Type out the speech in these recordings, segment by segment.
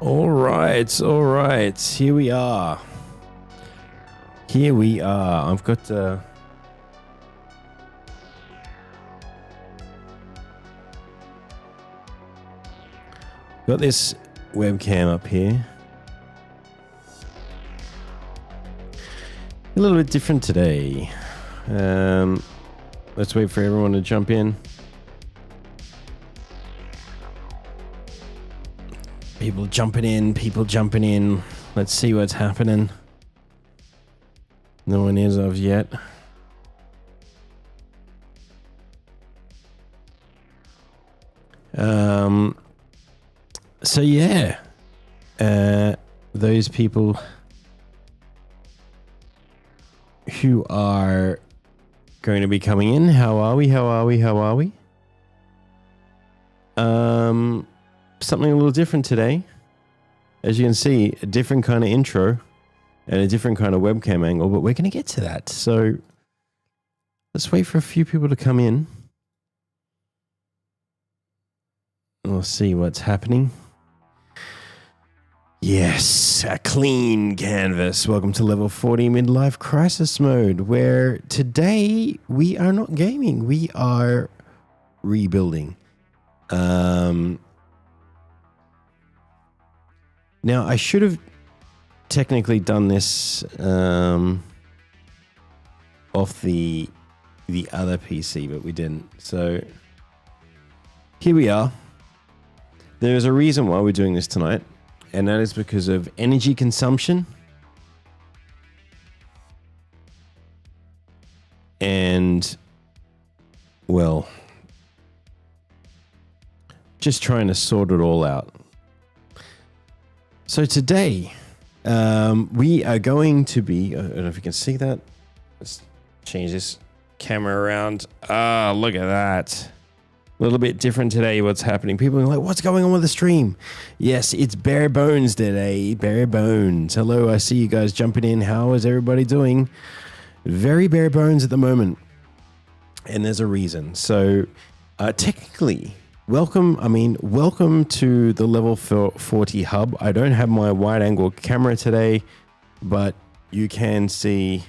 All right. Here we are. I've got this webcam up here. A little bit different today. Let's wait for everyone to jump in. People jumping in. Let's see what's happening. No one is of yet. So yeah, those people who are going to be coming in, how are we? Something a little different today. As you can see, a different kind of intro and a different kind of webcam angle, but we're going to get to that. So let's wait for a few people to come in. We'll see what's happening. Yes, a clean canvas. Welcome to level 40 midlife crisis mode, where today we are not gaming, we are rebuilding. Now, I should have technically done this off the other PC, but we didn't. So here we are. There's a reason why we're doing this tonight, and that is because of energy consumption and, well, just trying to sort it all out. So today, we are going to be, I don't know if you can see that. Let's change this camera around. Ah, look at that. A little bit different today, what's happening. People are like, what's going on with the stream? Yes, it's bare bones today, bare bones. Hello, I see you guys jumping in. How is everybody doing? Very bare bones at the moment. And there's a reason. So, technically, welcome to the level 40 hub. I don't have my wide angle camera today, but you can see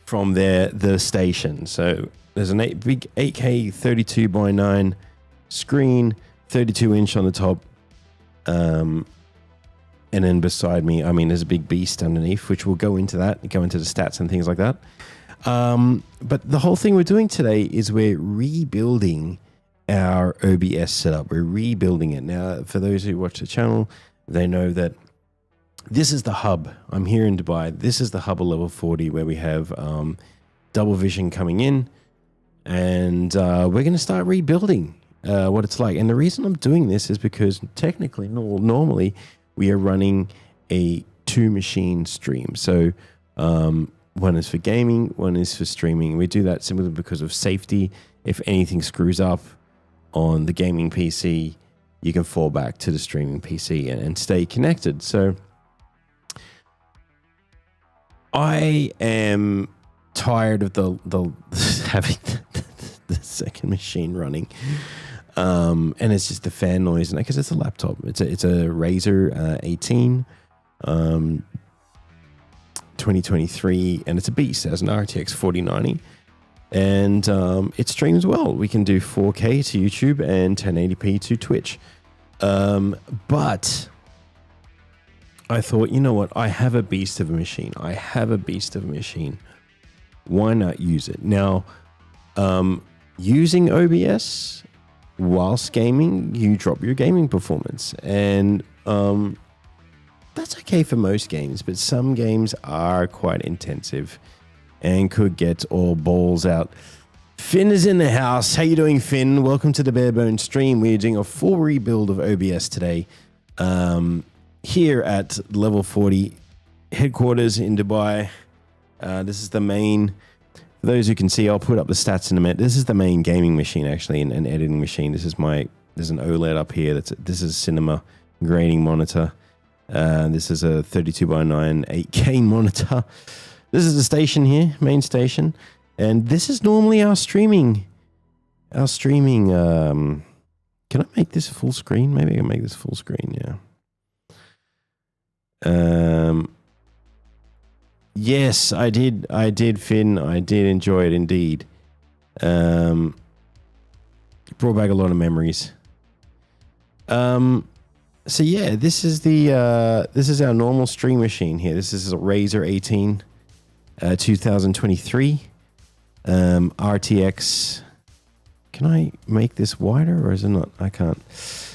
from there the station. So there's a big 8K 32:9 screen, 32-inch on the top. And then beside me, there's a big beast underneath, which we'll go into the stats and things like that. But the whole thing we're doing today is we're rebuilding our OBS setup. We're rebuilding it. Now, for those who watch the channel, they know that this is the hub. I'm here in Dubai. This is the hub of level 40 where we have double vision coming in. And we're going to start rebuilding what it's like. And the reason I'm doing this is because technically, normally, we are running a 2-machine stream. So, one is for gaming, one is for streaming. We do that simply because of safety. If anything screws up on the gaming PC, you can fall back to the streaming PC and stay connected. So I am tired of the having the second machine running. And it's just the fan noise, and because it's a laptop. It's a Razer 18. 2023, and it's a beast. It has an RTX 4090, and it streams well. We can do 4K to YouTube and 1080p to Twitch. But I thought, you know what? I have a beast of a machine. Why not use it? Now, using OBS whilst gaming, you drop your gaming performance, and that's okay for most games, but some games are quite intensive and could get all balls out. Finn is in the house. How you doing, Finn? Welcome to the Bare Bones stream. We're doing a full rebuild of OBS today here at level 40 headquarters in Dubai. This is the main, for those who can see, I'll put up the stats in a minute. This is the main gaming machine, actually, and editing machine. There's an OLED up here. This is a cinema grading monitor. This is a 32:9 8K monitor. This is the station here, main station, and this is normally our streaming Can I make this full screen? Maybe I can make this full screen, yeah. Yes, I did, Finn. I did enjoy it indeed. Brought back a lot of memories. So yeah, this is our normal stream machine here. This is a Razer 18 2023 RTX. Can I make this wider or is it not? I can't.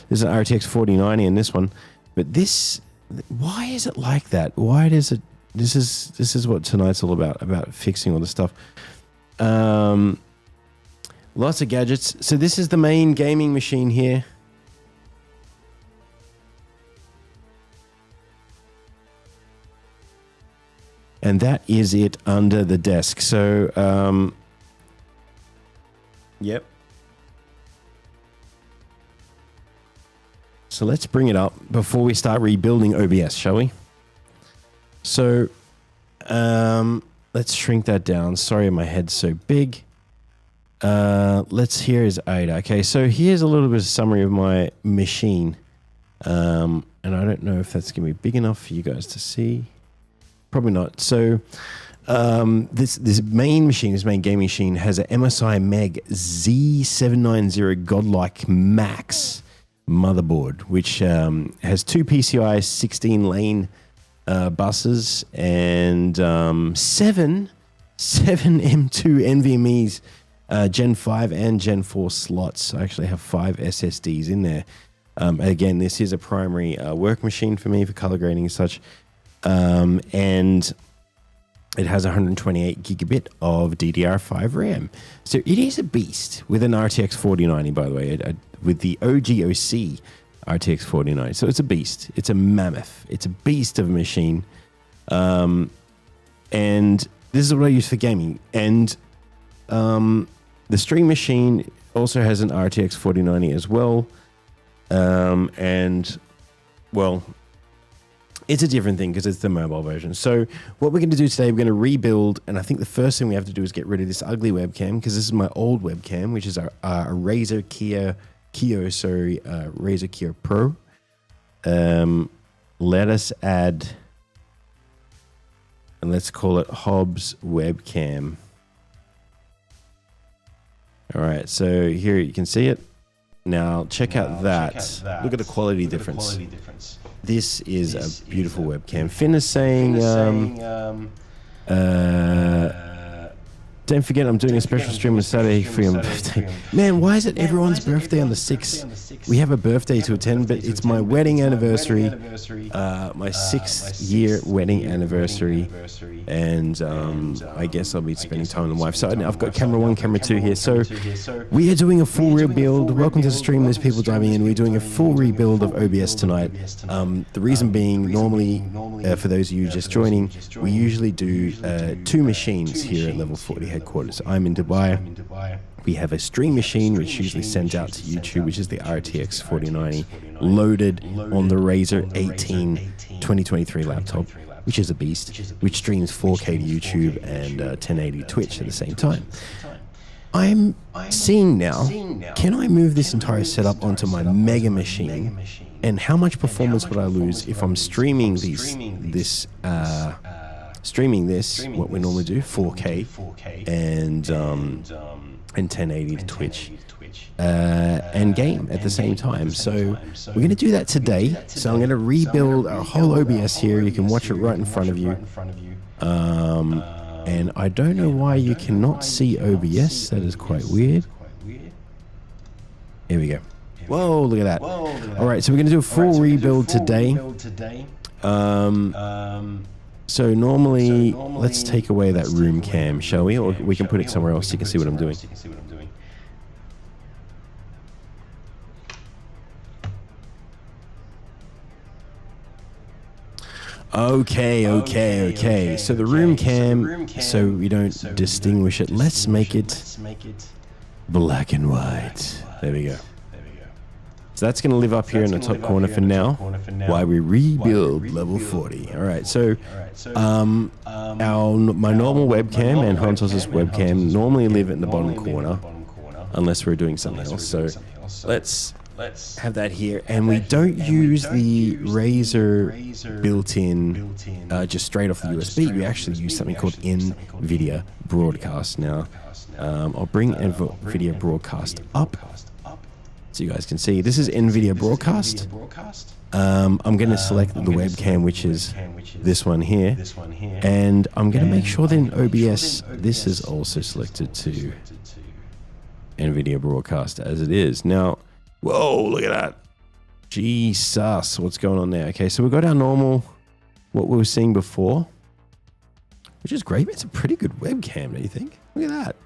There's an RTX 4090 in this one, but this, why is it like that? Why does it? This is what tonight's all about fixing all the stuff. Lots of gadgets. So this is the main gaming machine here. And that is it under the desk. So, yep. So let's bring it up before we start rebuilding OBS, shall we? So, let's shrink that down. Sorry, my head's so big. Here is Ada. Okay, so here's a little bit of summary of my machine. And I don't know if that's going to be big enough for you guys to see. Probably not. So this main machine, this main gaming machine, has an MSI Meg Z790 Godlike Max motherboard, which has two PCI 16-lane buses and seven M2 NVMe's Gen 5 and Gen 4 slots. I actually have 5 SSDs in there. Again, this is a primary work machine for me for color grading and such. And it has 128 gigabit of DDR5 RAM. So it is a beast with an RTX 4090, by the way, with the OGOC RTX 4090. So it's a beast. It's a mammoth. It's a beast of a machine. And this is what I use for gaming. And the stream machine also has an RTX 4090 as well. And, well, it's a different thing because it's the mobile version. So what we're going to do today, we're going to rebuild. And I think the first thing we have to do is get rid of this ugly webcam because this is my old webcam, which is a Razer Razer Kiyo Pro. Let us add, and let's call it Hobbs webcam. All right, so here you can see it. Now check out that. Look at the quality difference. This is a beautiful webcam. Finn is saying, don't forget I'm doing a special stream on Saturday for your birthday. Man, why is it everyone's birthday on the 6th? We have a birthday to attend, but it's my wedding anniversary, my 6th year wedding anniversary, and I guess I'll be spending time with my wife. So I've got camera 1, camera 2 here. So we are doing a full rebuild. Welcome to the stream. There's people diving in. We're doing a full rebuild of OBS tonight. The reason being, normally, for those of you just joining, we usually do 2 machines here at Level 40 headquarters. I'm in Dubai. We have a stream machine which usually sends out to YouTube, which is the RTX 4090 loaded on the Razer 18 2023 laptop, which is a beast, which streams 4K to YouTube and 1080 to Twitch at the same time. I'm seeing now, can I move this entire setup onto my mega machine, and how much performance would I lose if I'm streaming this, what we normally do, 4K and 1080 to Twitch, and game at the same time. So we're going to do that today. So I'm going to rebuild our whole OBS here. You can watch it right in front of you. And I don't know why you cannot see OBS. That is quite weird. Here we go. Whoa, look at that. All right, so we're going to do a full rebuild today. So normally, let's take away that room cam, shall we? Or we can put it somewhere else so you can see what I'm doing. Okay. So the room cam, so we don't distinguish it. Let's make it black and white. There we go. So that's going to live up here in the top corner for now while we rebuild level 40. All right, so my normal webcam and Huntos's webcam normally live in the bottom corner unless we're doing something else. So let's have that here, and we don't use the Razer built-in just straight off the USB. We actually use something called NVIDIA Broadcast. Now, I'll bring NVIDIA Broadcast up so you guys can see. This is NVIDIA Broadcast. I'm going to select the webcam, which is this one here, and I'm going to make sure that in OBS this is also selected to NVIDIA Broadcast as it is. Now, whoa, look at that. Jesus, what's going on there? Okay, so we've got our normal, what we were seeing before, which is great. It's a pretty good webcam, don't you think? Look at that.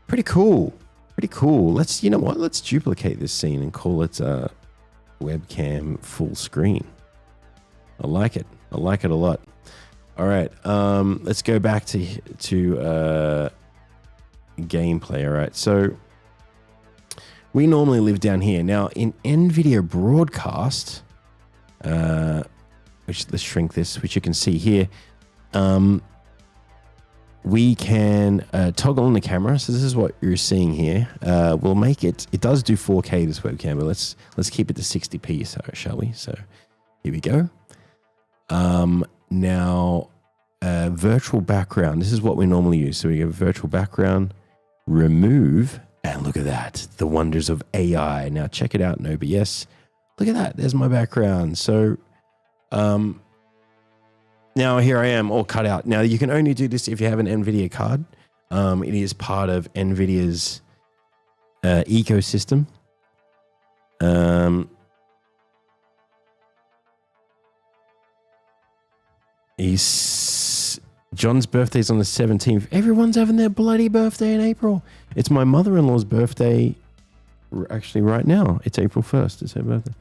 Pretty cool. Pretty cool. Let's, you know what? Let's duplicate this scene and call it webcam full screen. I like it. I like it a lot. All right, let's go back to gameplay. All right, so we normally live down here. Now in NVIDIA Broadcast, which let's shrink this, which you can see here, we can toggle on the camera. So this is what you're seeing here. We'll make it. It does do 4K, this webcam, but let's keep it to 60p. So shall we? So here we go. Now virtual background. This is what we normally use. So we go virtual background, remove, and look at that. The wonders of AI. Now check it out in OBS. Look at that. There's my background. So now here I am all cut out. Now you can only do this if you have an NVIDIA card. It is part of NVIDIA's ecosystem. John's birthday's on the 17th. Everyone's having their bloody birthday in April. It's my mother-in-law's birthday actually right now. It's April 1st. It's her birthday.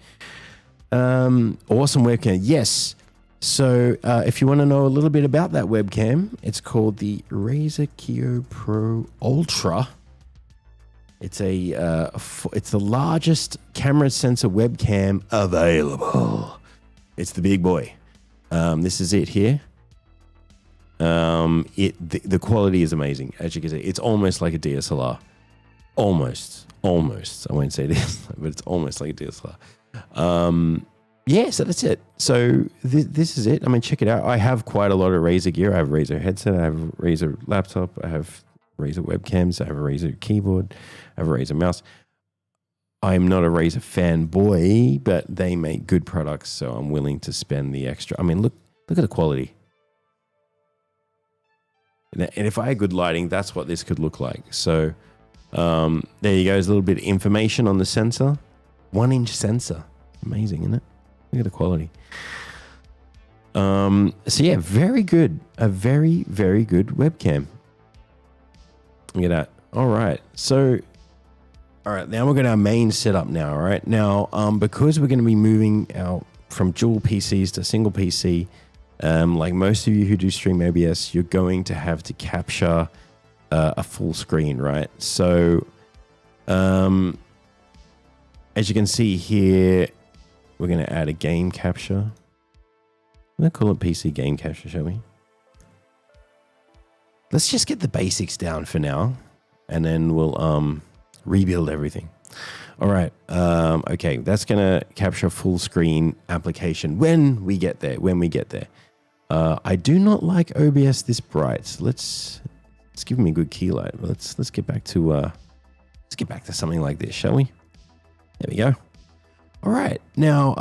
Awesome webcam. Yes. So if you want to know a little bit about that webcam, it's called the Razer Kiyo Pro Ultra. It's it's the largest camera sensor webcam available. It's the big boy. This is it here. The quality is amazing. As you can see, it's almost like a DSLR. Almost. I won't say this, but it's almost like a DSLR. Yeah, so that's it. So this is it. I mean, check it out. I have quite a lot of Razer gear. I have a Razer headset. I have a Razer laptop. I have Razer webcams. I have a Razer keyboard. I have a Razer mouse. I'm not a Razer fanboy, but they make good products, so I'm willing to spend the extra. I mean, look at the quality. And if I had good lighting, that's what this could look like. So there you go. There's a little bit of information on the sensor. 1-inch sensor. Amazing, isn't it? Look at the quality. So yeah, very good. A very, very good webcam. Look at that. All right. So, all right. Now we're going to our main setup now. All right. Now, because we're going to be moving out from dual PCs to single PC, like most of you who do stream OBS, you're going to have to capture a full screen, right? So, as you can see here, we're going to add a game capture. I'm going to call it PC game capture, shall we? Let's just get the basics down for now, and then we'll rebuild everything. All right. Okay, that's going to capture a full screen application when we get there. I do not like OBS this bright. So let's give me a good key light. Let's get back to something like this, shall we? There we go. All right. Now,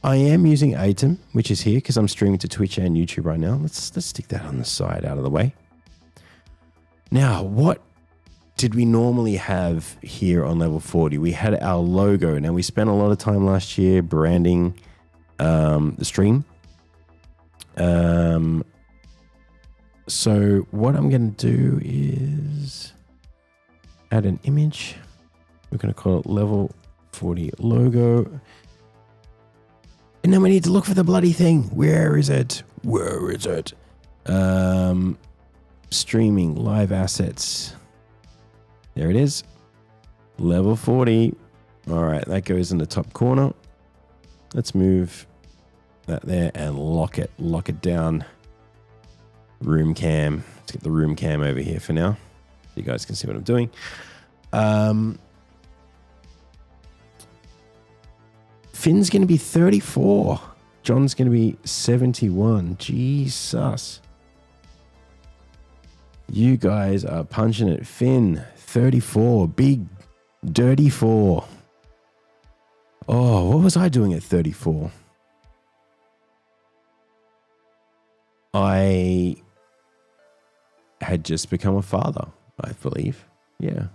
I am using Item, which is here because I'm streaming to Twitch and YouTube right now. Let's stick that on the side out of the way. Now, what did we normally have here on level 40? We had our logo. Now, we spent a lot of time last year branding the stream. So what I'm going to do is add an image. We're going to call it level 40 logo. And then we need to look for the bloody thing. Where is it? Streaming live assets. There it is. Level 40. All right, that goes in the top corner. Let's move that there and lock it down. Room cam. Let's get the room cam over here for now, so you guys can see what I'm doing. Finn's going to be 34. John's going to be 71. Jesus. You guys are punching it. Finn, 34. Big, dirty 4. Oh, what was I doing at 34? I had just become a father, I believe. Yeah.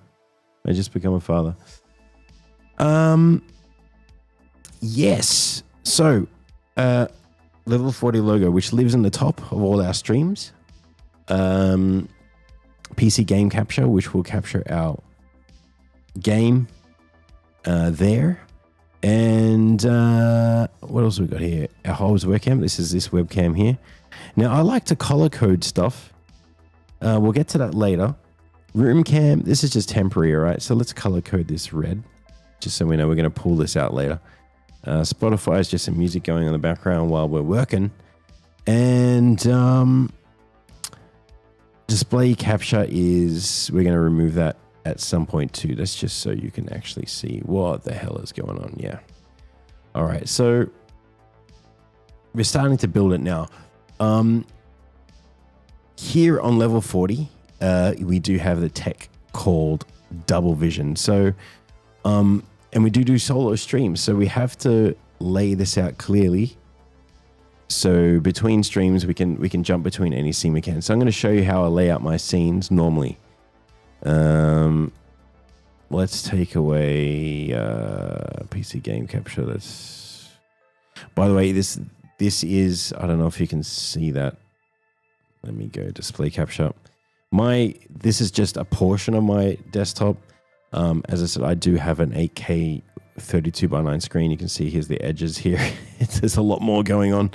I just become a father. Yes. So, level 40 logo, which lives in the top of all our streams. PC game capture, which will capture our game there. And what else have we got here? Our Hobbs webcam. This is this webcam here. Now, I like to color code stuff. We'll get to that later. Room cam. This is just temporary, all right? So let's color code this red, just so we know we're going to pull this out later. Spotify is just some music going on in the background while we're working. And display capture is, we're going to remove that at some point too. That's just so you can actually see what the hell is going on. Yeah. All right. So we're starting to build it now. Here on level 40, we do have the tech called double vision. So, and we do solo streams. So we have to lay this out clearly. So between streams, we can jump between any scene we can. So I'm going to show you how I lay out my scenes normally. Let's take away PC game capture. By the way, this is, I don't know if you can see that. Let me go display capture. This is just a portion of my desktop. As I said, I do have an 8K 32:9 screen. You can see here's the edges here. There's a lot more going on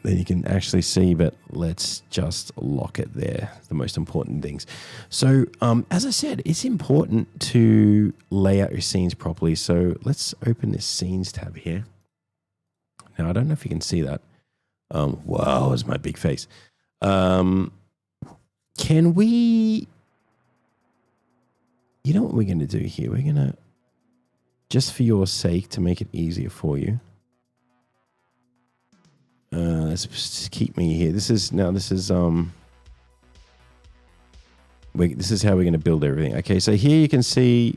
than you can actually see, but let's just lock it there. The most important things. So, as I said, it's important to lay out your scenes properly. So let's open this scenes tab here. Now, I don't know if you can see that. Wow, it's my big face. Can we, you know what we're going to do here? We're going to, just for your sake, to make it easier for you. Let's just keep me here. This is how we're going to build everything. Okay, so here you can see,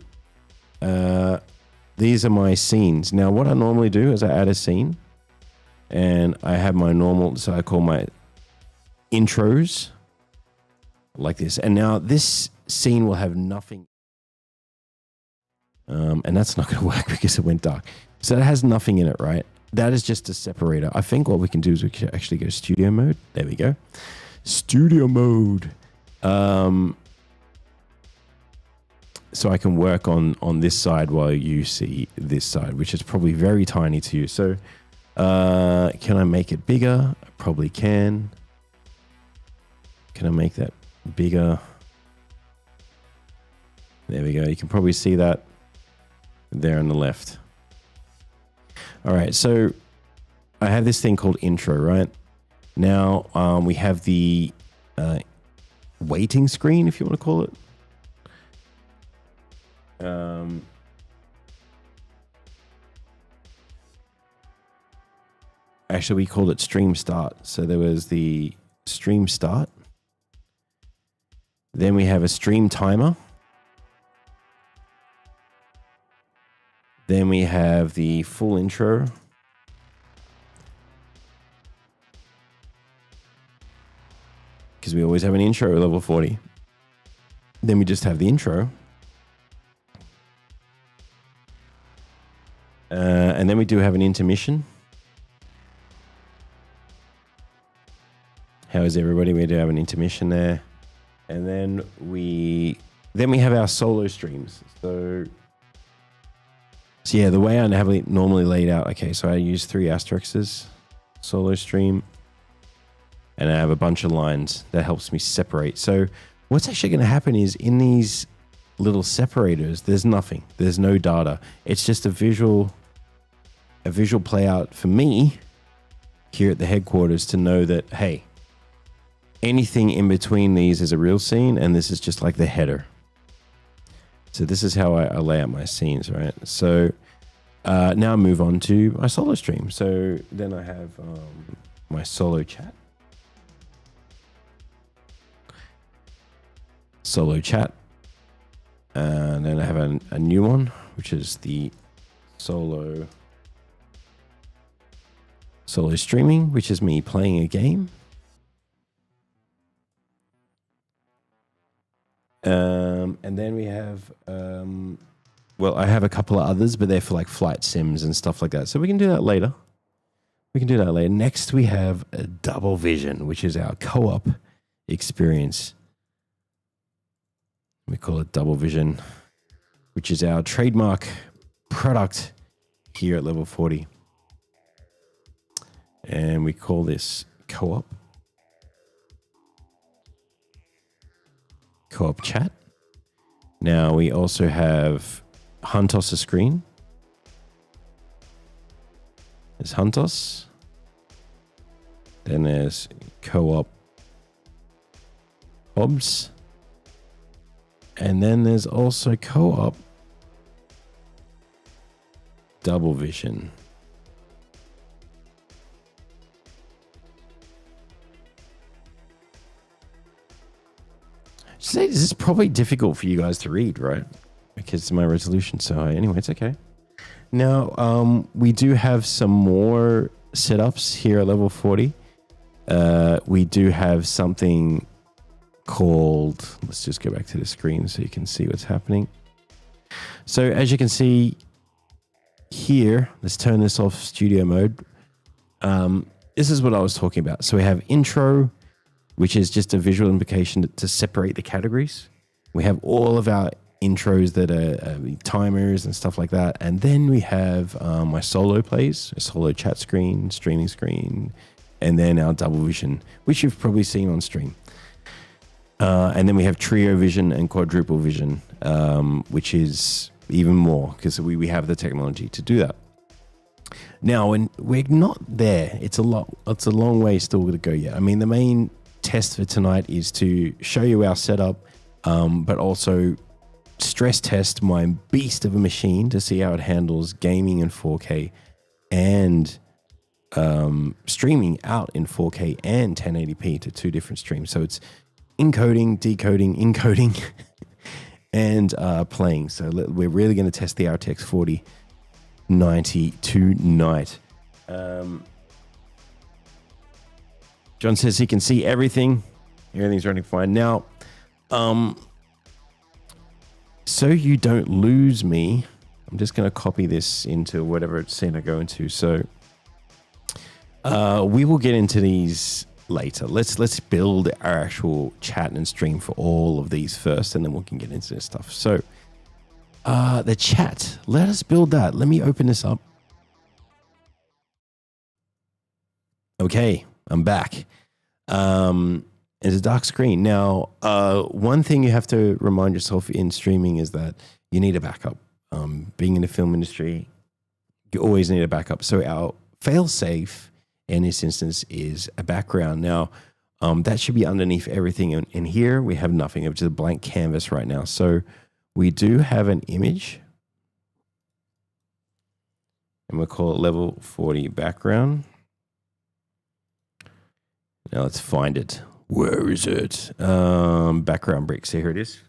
these are my scenes. Now, what I normally do is I add a scene and I have my normal, so I call my intros like this. And now this scene will have nothing. And that's not going to work because it went dark. So it has nothing in it, right? That is just a separator. I think what we can do is we can actually go studio mode. There we go. Studio mode. So I can work on this side while you see this side, which is probably very tiny to you. So can I make it bigger? I probably can. Can I make that bigger? There we go. You can probably see that there on the left. All right, so I have this thing called intro, right? Now we have the waiting screen, if you want to call it. Actually, we called it stream start. So there was the stream start. Then we have a stream timer. Then we have the full intro. Because we always have an intro at level 40. Then we just have the intro. And then we do have an intermission. How is everybody? We do have an intermission there. And then we have our solo streams. So yeah, the way I have it normally laid out. Okay, so I use 3 asterisks, solo stream, and I have a bunch of lines that helps me separate. So what's actually going to happen is in these little separators, there's nothing. There's no data. It's just a visual play out for me here at the headquarters to know that, hey, anything in between these is a real scene, and this is just like the header. So this is how I lay out my scenes, right? So now move on to my solo stream. So then I have my solo chat. Solo chat. And then I have a new one, which is the solo streaming, which is me playing a game. And then we have, well, I have a couple of others, but they're for like flight sims and stuff like that. So we can do that later. Next, we have a Double Vision, which is our co-op experience. We call it Double Vision, which is our trademark product here at Level 40. And we call this co-op chat. Now we also have Huntos' screen. There's Huntos. Then there's co-op obs. And then there's also co-op Double Vision. This is probably difficult for you guys to read, right? Because it's my resolution. So anyway, it's okay. Now, we do have some more setups here at Level 40. We do have something called, let's just go back to the screen so you can see what's happening. So as you can see here, let's turn this off studio mode. This is what I was talking about. So we have intro, which is just a visual indication to separate the categories. We have all of our intros that are timers and stuff like that. And then we have my solo plays, a solo chat screen, streaming screen, and then our Double Vision, which you've probably seen on stream. And then we have trio vision and quadruple vision, which is even more because we have the technology to do that. Now, when we're not there, it's a long way still to go yet. I mean, the main test for tonight is to show you our setup, but also stress test my beast of a machine to see how it handles gaming in 4K and streaming out in 4K and 1080p to two different streams. So it's encoding, decoding, encoding, and playing. So we're really going to test the RTX 4090 tonight. John says he can see everything. Everything's running fine. Now, so you don't lose me, I'm just going to copy this into whatever scene I go into. So we will get into these later. Let's build our actual chat and stream for all of these first, and then we can get into this stuff. So the chat, let us build that. Let me open this up. Okay, I'm back. It's a dark screen. Now, one thing you have to remind yourself in streaming is that you need a backup. Being in the film industry, you always need a backup. So our fail-safe in this instance is a background. Now, that should be underneath everything. In here, we have nothing. It's just a blank canvas right now. So we do have an image. And we'll call it level 40 background. Now let's find it. Where is it? Background bricks. Here it is.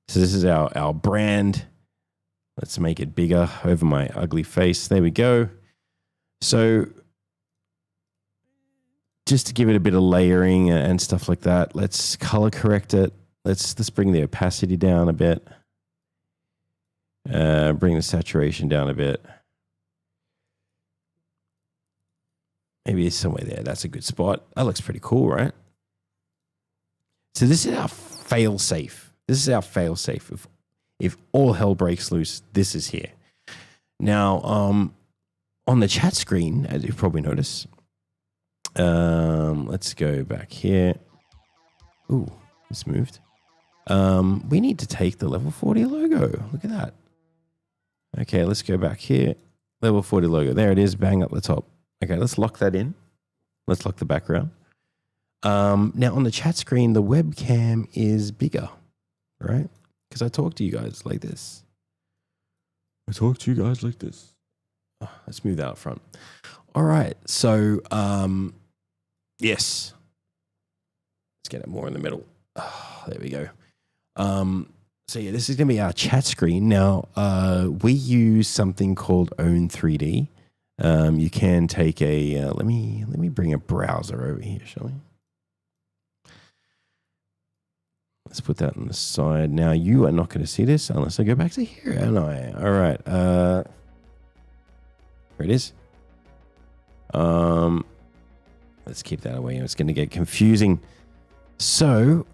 So this is our brand. Let's make it bigger over my ugly face. There we go. So just to give it a bit of layering and stuff like that, let's color correct it. Let's bring the opacity down a bit. Bring the saturation down a bit. Maybe it's somewhere there. That's a good spot. That looks pretty cool, right? So this is our fail-safe. This is our fail-safe. If all hell breaks loose, this is here. Now, on the chat screen, as you've probably noticed, let's go back here. Ooh, it's moved. We need to take the level 40 logo. Look at that. Okay, let's go back here. Level 40 logo. There it is, bang up the top. Okay, let's lock that in. Let's lock the background. Now on the chat screen, the webcam is bigger, right? Because I talk to you guys like this. I talk to you guys like this. Oh, let's move that up front. All right. So, yes. Let's get it more in the middle. Oh, there we go. So yeah, this is going to be our chat screen. Now, we use something called Own 3D. You can take a, let me bring a browser over here, shall we? Let's put that on the side. Now, you are not going to see this unless I go back to here, am I? All right. Here it is. Let's keep that away. It's going to get confusing. So,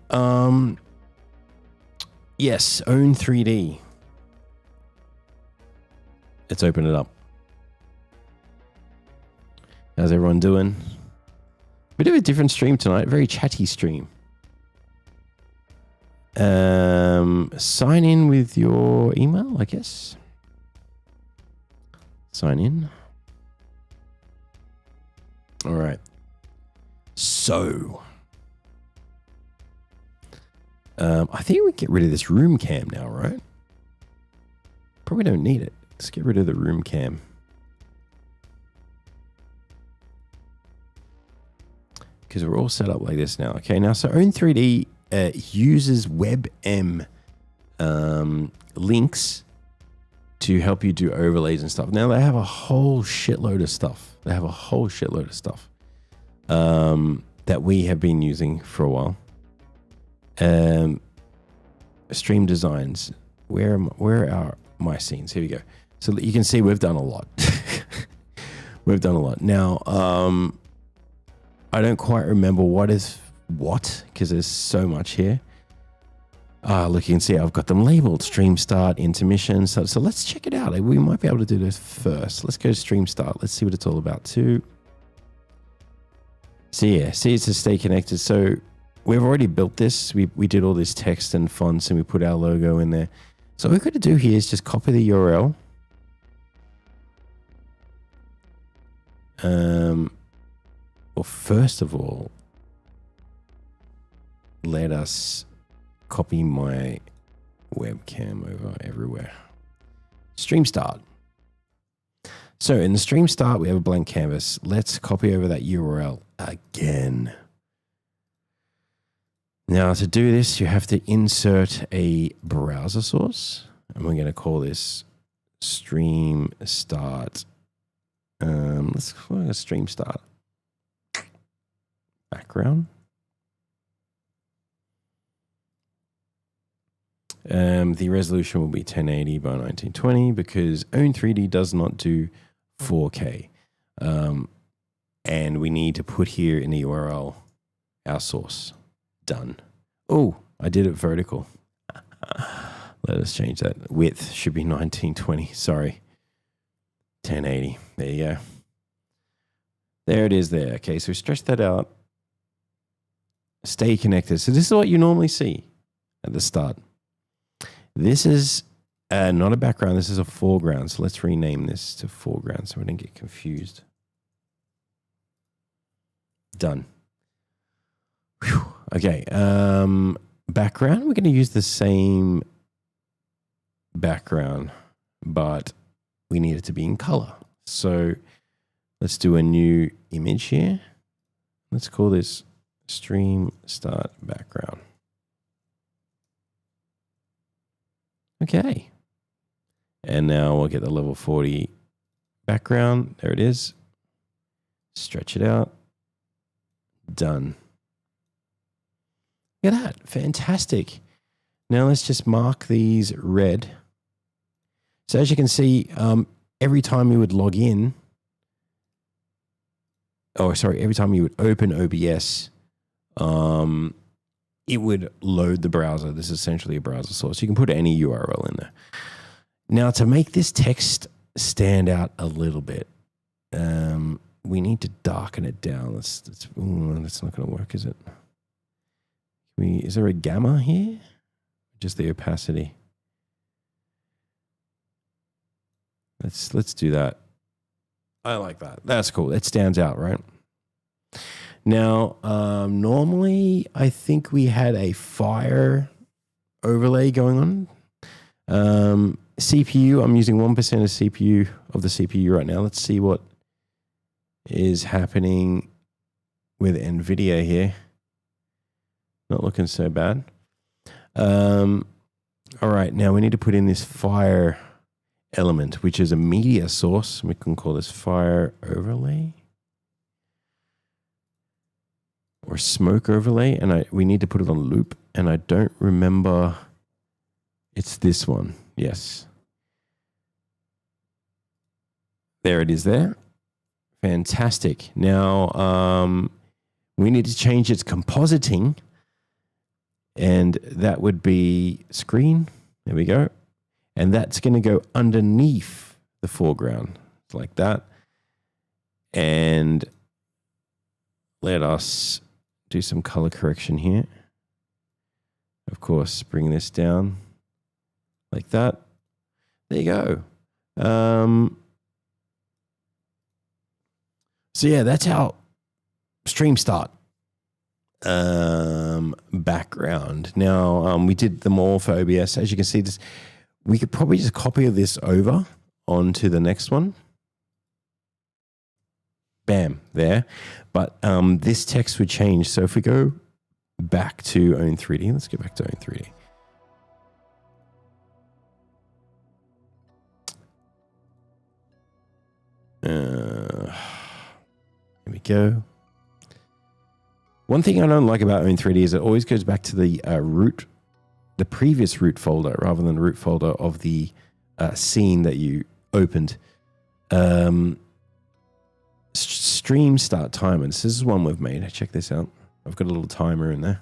yes, Own 3D. Let's open it up. How's everyone doing? Bit of a different stream tonight. Very chatty stream. Sign in with your email, I guess. Sign in. All right. So, I think we get rid of this room cam now, right? Probably don't need it. Let's get rid of the room cam. Because we're all set up like this now. Okay, now so Own 3D uses WebM links to help you do overlays and stuff. Now they have a whole shitload of stuff. That we have been using for a while. Stream designs. Where are my scenes? Here we go. So you can see we've done a lot. Now, I don't quite remember what is what because there's so much here. Look, you can see I've got them labeled. Stream start, intermission. So let's check it out. We might be able to do this first. Let's go to stream start. Let's see what it's all about too. So yeah, see it's to stay connected. So we've already built this. We did all this text and fonts and we put our logo in there. So what we're going to do here is just copy the URL. Well, first of all, let us copy my webcam over everywhere. Stream start. So in the stream start, we have a blank canvas. Let's copy over that URL again. Now to do this, you have to insert a browser source. And we're going to call this stream start. Let's call it a stream start. Background. The resolution will be 1080 by 1920 because Own 3D does not do 4K. And we need to put here in the URL our source. Done. Oh, I did it vertical. Let us change that. Width should be 1920. Sorry. 1080. There you go. There it is there. Okay, so stretch that out. Stay connected. So this is what you normally see at the start. This is not a background. This is a foreground. So let's rename this to foreground so we don't get confused. Done. Whew. Okay. Background. We're going to use the same background, but we need it to be in color. So let's do a new image here. Let's call this stream start background. Okay. And now we'll get the level 40 background. There it is. Stretch it out. Done. Look at that. Fantastic. Now let's just mark these red. So as you can see, every time you would log in, every time you would open OBS, it would load the browser. This is essentially a browser source. You can put any URL in there. Now, to make this text stand out a little bit, we need to darken it down. That's not going to work, is it? Is there a gamma here? Just the opacity. Let's do that. I like that. That's cool. That stands out, right? Now, normally, I think we had a fire overlay going on. CPU, I'm using 1% of CPU of the CPU right now. Let's see what is happening with NVIDIA here. Not looking so bad. All right, now we need to put in this fire element, which is a media source. We can call this fire overlay or smoke overlay, and we need to put it on loop, and I don't remember. It's this one. Yes. There it is there. Fantastic. Now, we need to change its compositing, and that would be screen. There we go. And that's going to go underneath the foreground, like that. And let us do some color correction here. Of course, bring this down like that. There you go. So yeah, that's how stream start background. Now, we did them all for OBS. As you can see, this, we could probably just copy this over onto the next one. Bam, there. But this text would change. So if we go back to Own 3D, let's go back to Own 3D. Here we go. One thing I don't like about Own 3D is it always goes back to the root, the previous root folder, rather than the root folder of the scene that you opened. Stream start timer. This is one we've made. Check this out. I've got a little timer in there.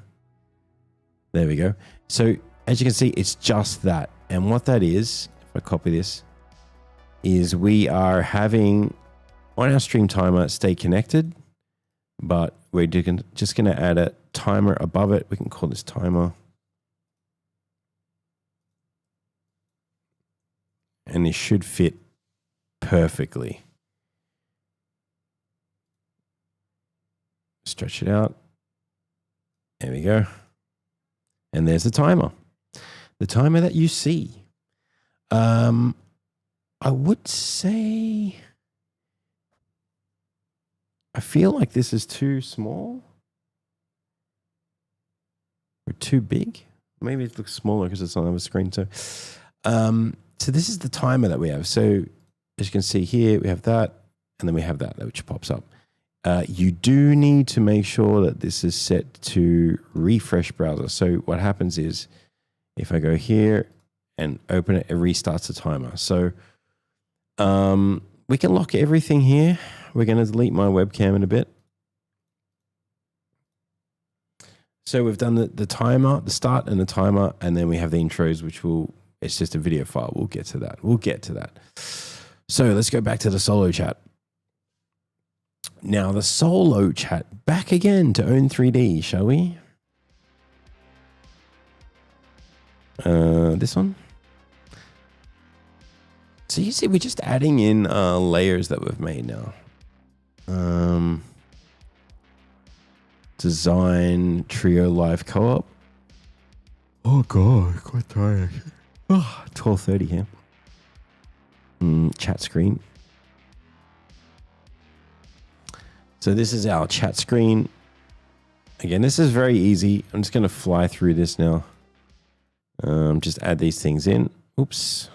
There we go. So as you can see, it's just that. And what that is, if I copy this, is we are having on our stream timer stay connected, but we're just going to add a timer above it. We can call this timer. And this should fit perfectly. Stretch it out. There we go. And there's the timer. The timer that you see. I would say I feel like this is too small or too big. Maybe it looks smaller because it's on the screen. So this is the timer that we have. So as you can see here, we have that, and then we have that which pops up. You do need to make sure that this is set to refresh browser. So what happens is if I go here and open it, it restarts the timer. So we can lock everything here. We're going to delete my webcam in a bit. So we've done the timer, the start and the timer, and then we have the intros, which it's just a video file. We'll get to that. So let's go back to the solo chat. Now the solo chat, back again to Own 3D, shall we? This one. So you see, we're just adding in layers that we've made now. Design trio live co-op. Oh god, quite tired. 12:30 here. Chat screen. So this is our chat screen. Again, this is very easy. I'm just going to fly through this now. Just add these things in. Oops.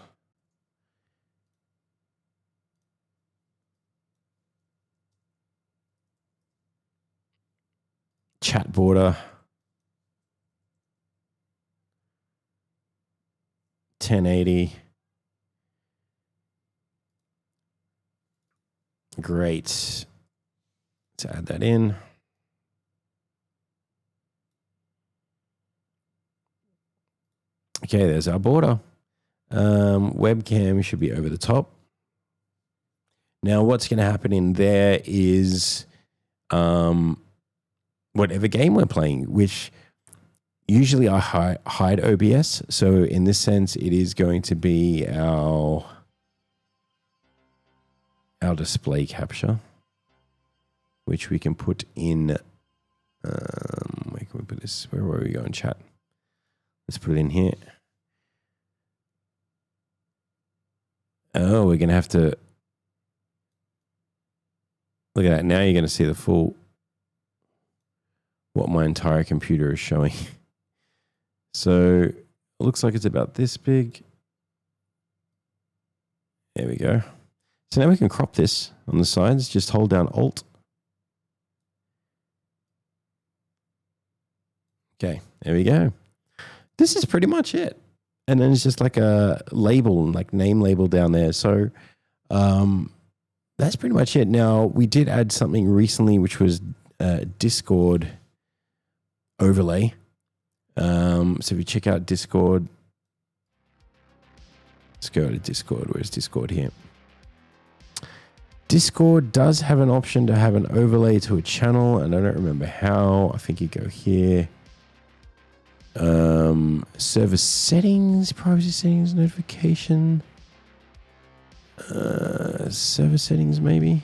Chat border. 1080. Great. Let's add that in. Okay, there's our border. Webcam should be over the top. Now, what's going to happen in there is whatever game we're playing, which usually I hide OBS. So in this sense, it is going to be our display capture, which we can put in. Where can we put this? Where were we going, chat? Let's put it in here. Oh, we're going to have to look at that. Now you're going to see the full, what my entire computer is showing. So it looks like it's about this big. There we go. So now we can crop this on the sides. Just hold down Alt. Okay, there we go. This is pretty much it. And then it's just like a label, like name label down there. So that's pretty much it. Now, we did add something recently, which was Discord overlay. So if you check out Discord, let's go to Discord. Where's Discord here? Discord does have an option to have an overlay to a channel, and I don't remember how. I think you go here. Server settings, privacy settings, notification. Server settings, maybe.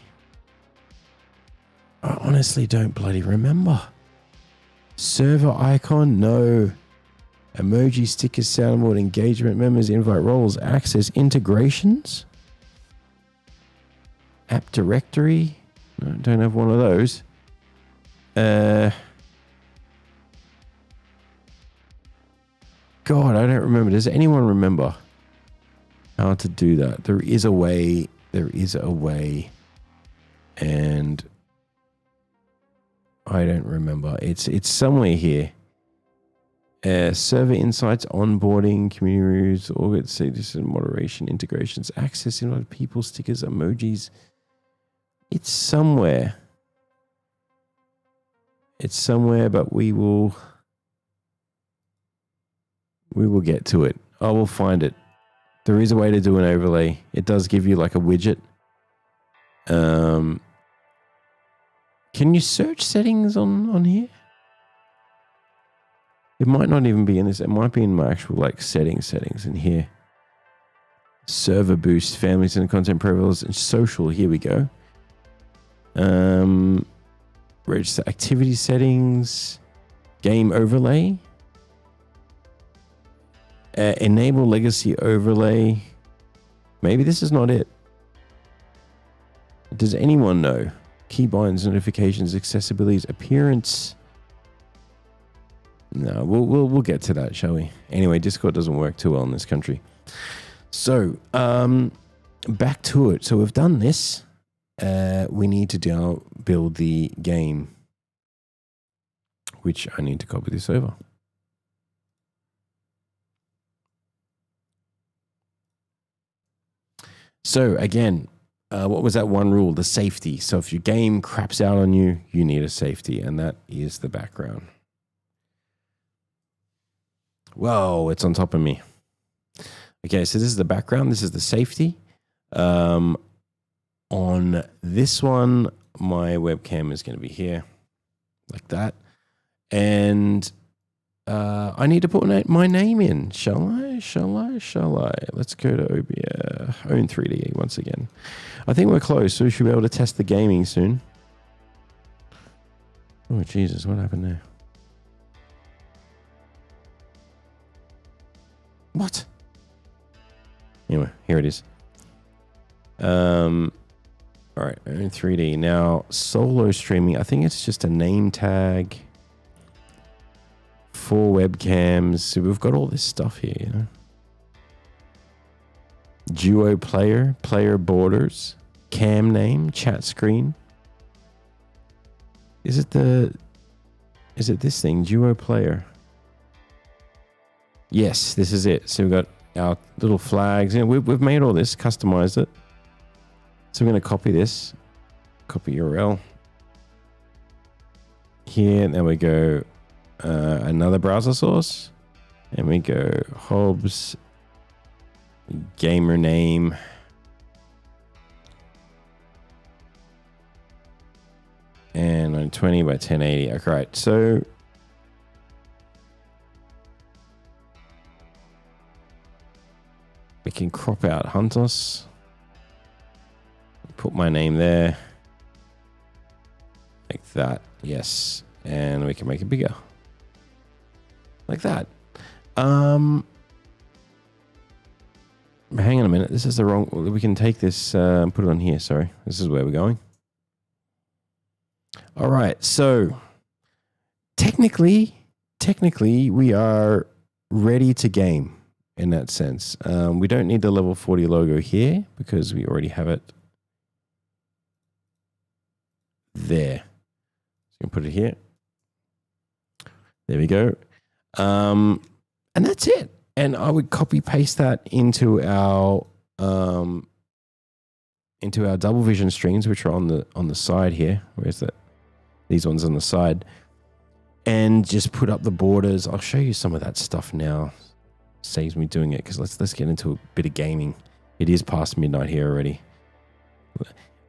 I honestly don't bloody remember. Server icon, no. Emoji, stickers, soundboard, engagement, members, invite roles, access, integrations. App directory. No, don't have one of those. God, I don't remember. Does anyone remember how to do that? There is a way. There is a way. And I don't remember. It's somewhere here. Server insights, onboarding, community rules, org, say this is moderation, integrations, access, invite people, stickers, emojis. It's somewhere. It's somewhere, but we will get to it. I will find it. There is a way to do an overlay. It does give you like a widget. Can you search settings on here? It might not even be in this. It might be in my actual like settings in here. Server boost, families and content profiles, and social. Here we go. Register activity settings, game overlay, enable legacy overlay. Maybe this is not it. Does anyone know? Keybinds, notifications, accessibilities, appearance. No, we'll get to that, shall we? Anyway, Discord doesn't work too well in this country. So, back to it. So we've done this. We need to build the game, which I need to copy this over. So again, what was that one rule? The safety. So if your game craps out on you, you need a safety, and that is the background. Whoa, it's on top of me. Okay, so this is the background. This is the safety. On this one, my webcam is going to be here, like that. And I need to put my name in. Shall I? Let's go to Own 3D once again. I think we're close, so we should be able to test the gaming soon. Oh, Jesus, what happened there? What? Anyway, here it is. All right, Own 3D. Now, solo streaming, I think it's just a name tag. 4 webcams. So we've got all this stuff here, you know. Duo player, player borders, cam name, chat screen. Is it this thing, duo player? Yes, this is it. So we've got our little flags. You know, we've made all this, customized it. So we're going to copy this, copy URL. Here, and then we go another browser source, and we go Hobbs, gamer name, and 920 by 1080. Okay, right. So we can crop out Huntos. Put my name there. Like that. Yes. And we can make it bigger. Like that. hang on a minute. This is the wrong. We can take this and put it on here. Sorry. This is where we're going. All right. So technically, we are ready to game in that sense. We don't need the level 40 logo here because we already have it there. So we can put it here. There we go. And that's it. And I would copy paste that into our double vision streams, which are on the side here. Where's that? These ones on the side. And just put up the borders. I'll show you some of that stuff now. Saves me doing it because let's get into a bit of gaming. It is past midnight here already.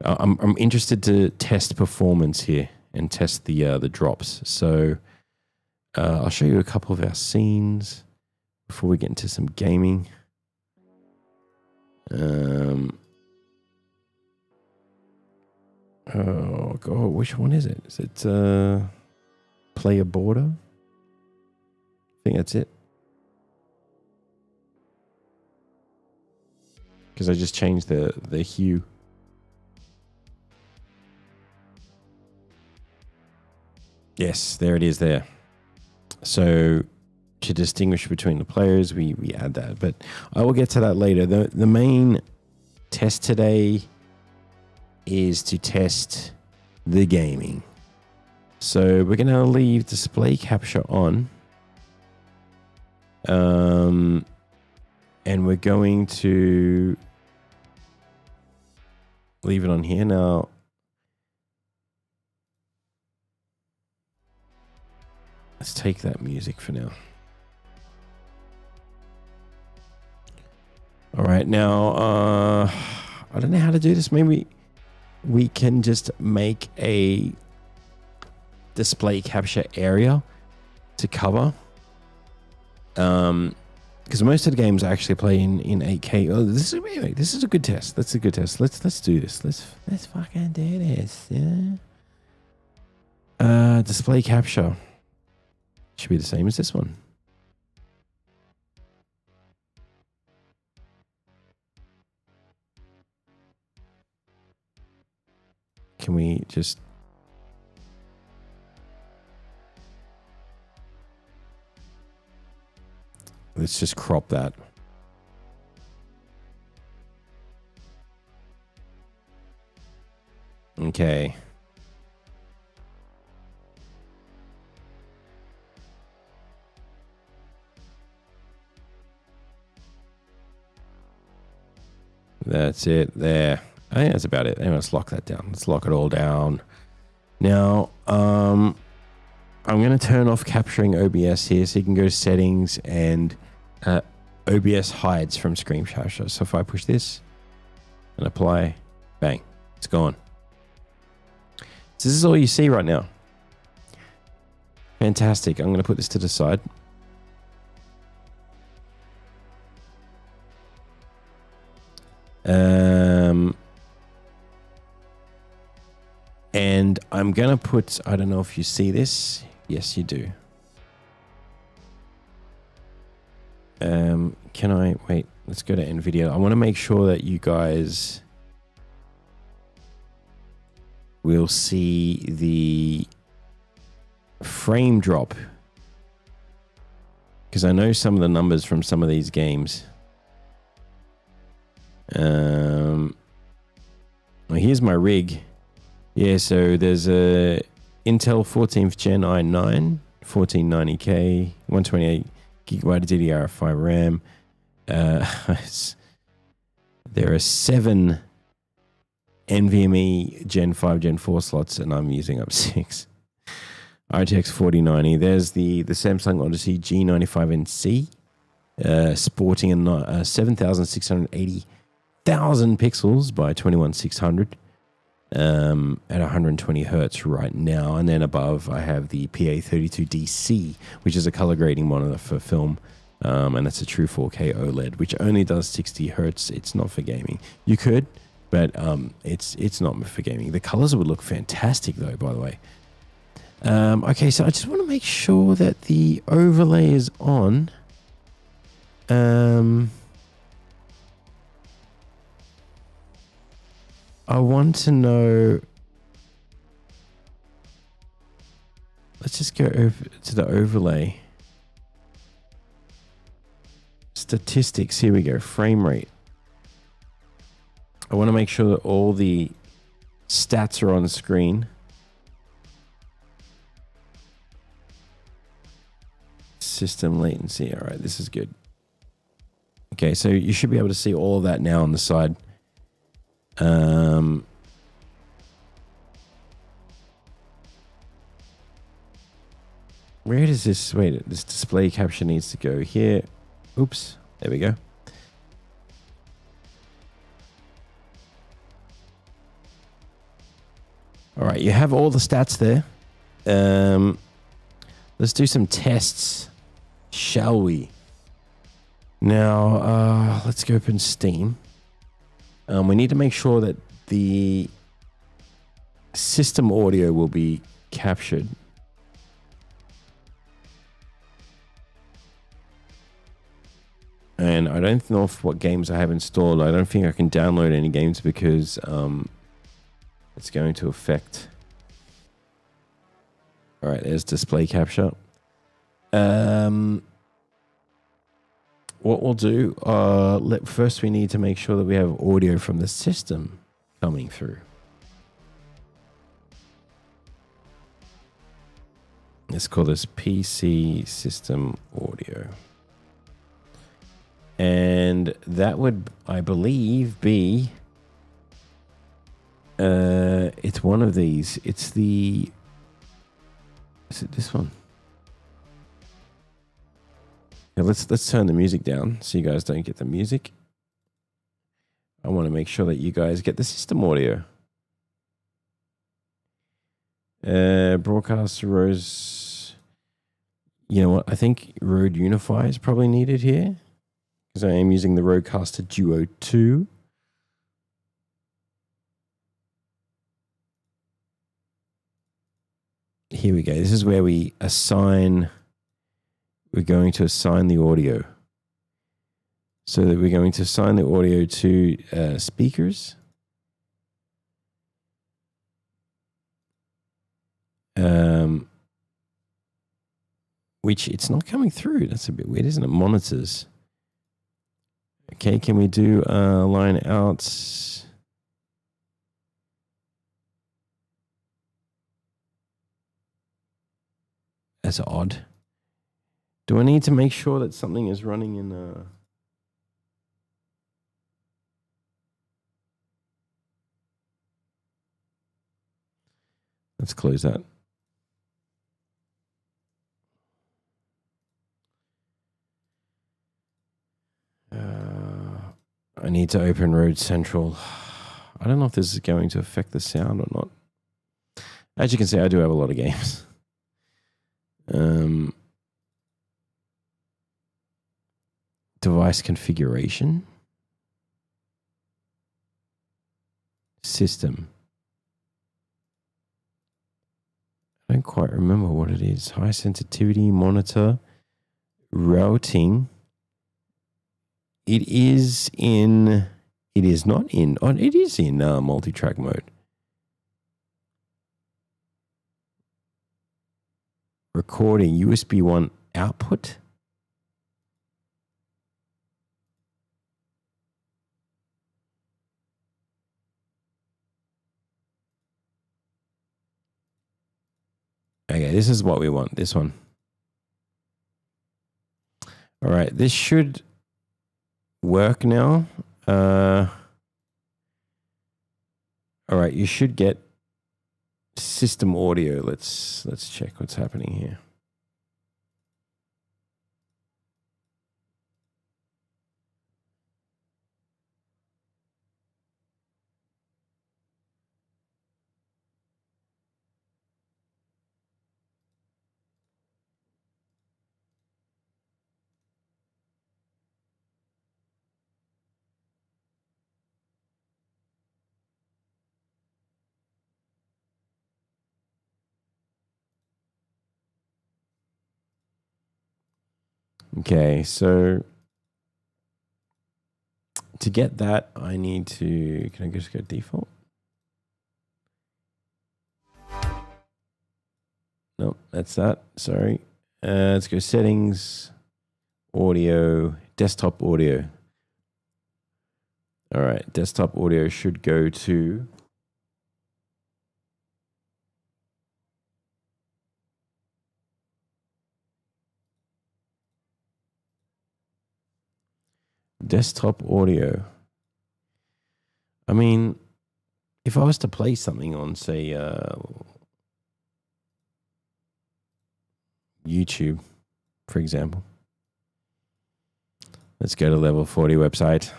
I'm interested to test performance here and test the drops. So I'll show you a couple of our scenes before we get into some gaming. Oh god, which one is it? Is it player border? I think that's it. Because I just changed the hue. Yes, there it is there. So to distinguish between the players, we add that. But I will get to that later. The main test today is to test the gaming. So we're going to leave display capture on. And we're going to leave it on here. Now, let's take that music for now. All right, now, I don't know how to do this. Maybe we can just make a display capture area to cover. Because most of the games actually play in 8K. Oh, this is a good test. That's a good test. Let's do this. Let's fucking do this. Yeah. Display capture should be the same as this one. Can we just... Let's just crop that. Okay. That's it there. I think that's about it. Anyway, let's lock that down. Let's lock it all down. Now, I'm going to turn off capturing OBS here so you can go to settings and OBS hides from screen capture. So if I push this and apply, bang, it's gone. So this is all you see right now. Fantastic. I'm going to put this to the side. And I'm going to put, I don't know if you see this. Yes, you do. Can I, wait, let's go to NVIDIA. I want to make sure that you guys will see the frame drop. Because I know some of the numbers from some of these games. Well, here's my rig. Yeah, so there's a Intel 14th Gen i9, 1490K, 128 gigabyte DDR5 RAM. There are 7 NVMe Gen 5, Gen 4 slots, and I'm using up 6. RTX 4090. There's the Samsung Odyssey G95NC, sporting a 7,680,000 pixels by 21,600. At 120 hertz right now, and then above I have the PA32DC, which is a color grading monitor for film, and that's a true 4K OLED, which only does 60 hertz. It's not for gaming. You could, but it's not for gaming. The colors would look fantastic though, by the way. Okay, so I just want to make sure that the overlay is on. I want to know. Let's just go over to the overlay. Statistics. Here we go. Frame rate. I want to make sure that all the stats are on the screen. System latency. All right, this is good. Okay, so you should be able to see all of that now on the side. Where does this, wait, this display caption needs to go here. Oops, there we go. All right, you have all the stats there. Let's do some tests, shall we? Now, let's go open Steam. We need to make sure that the system audio will be captured. And I don't know what games I have installed. I don't think I can download any games because it's going to affect. All right, there's display capture. What we'll do, first we need to make sure that we have audio from the system coming through. Let's call this PC system audio. And that would, I believe, be, it's one of these. It's the, is it this one? Yeah, let's turn the music down so you guys don't get the music. I want to make sure that you guys get the system audio. Broadcast Rose. You know what? I think Rode Unify is probably needed here because I am using the Rodecaster Duo 2. Here we go. This is where we assign. We're going to assign the audio. So that we're going to assign the audio to speakers. Which it's not coming through. That's a bit weird, isn't it? Monitors. Okay, can we do line outs? That's odd. Do I need to make sure that something is running in Let's close that. I need to open Rode Central. I don't know if this is going to affect the sound or not. As you can see, I do have a lot of games. Device configuration. System. I don't quite remember what it is. High sensitivity monitor. Routing. It is in. It is not in. Oh, it is in multi-track mode. Recording USB 1 output. Okay, this is what we want. This one. All right, this should work now. All right, you should get system audio. Let's check what's happening here. Okay, so to get that, I need to, can I just go default? That's that. Sorry. Let's go settings, audio, desktop audio. All right, desktop audio should go to desktop audio. I mean, if I was to play something on, say, YouTube, for example, let's go to level 40 website.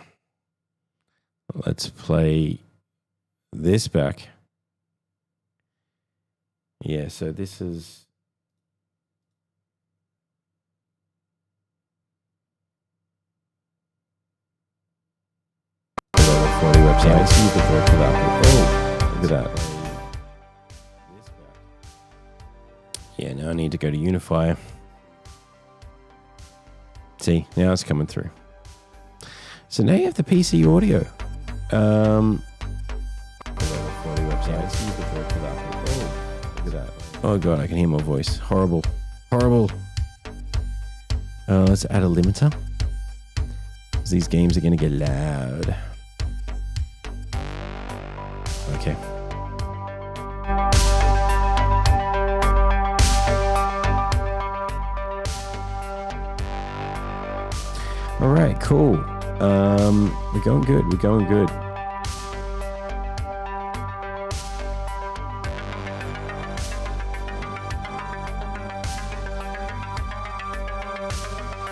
Let's play this back. Yeah, so this is level 40 website. Let's use the book for that. Oh, look at that. Yeah, now I need to go to Unify. See, now it's coming through. So now you have the PC audio. Oh god, I can hear my voice. Horrible. Horrible. Let's add a limiter. Because these games are going to get loud. Okay. All right, cool. We're going good. We're going good.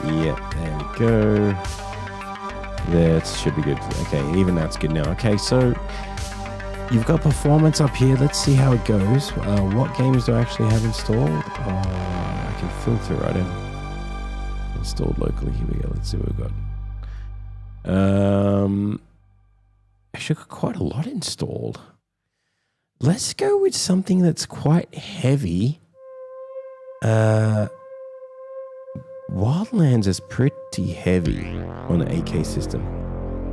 Yeah, there we go. That should be good. Okay, even that's good now. Okay, so you've got performance up here. Let's see how it goes. What games do I actually have installed? I can filter right in. Installed locally. Here we go. Let's see what we've got. Actually got quite a lot installed. Let's go with something that's quite heavy. Wildlands is pretty heavy on the AK system.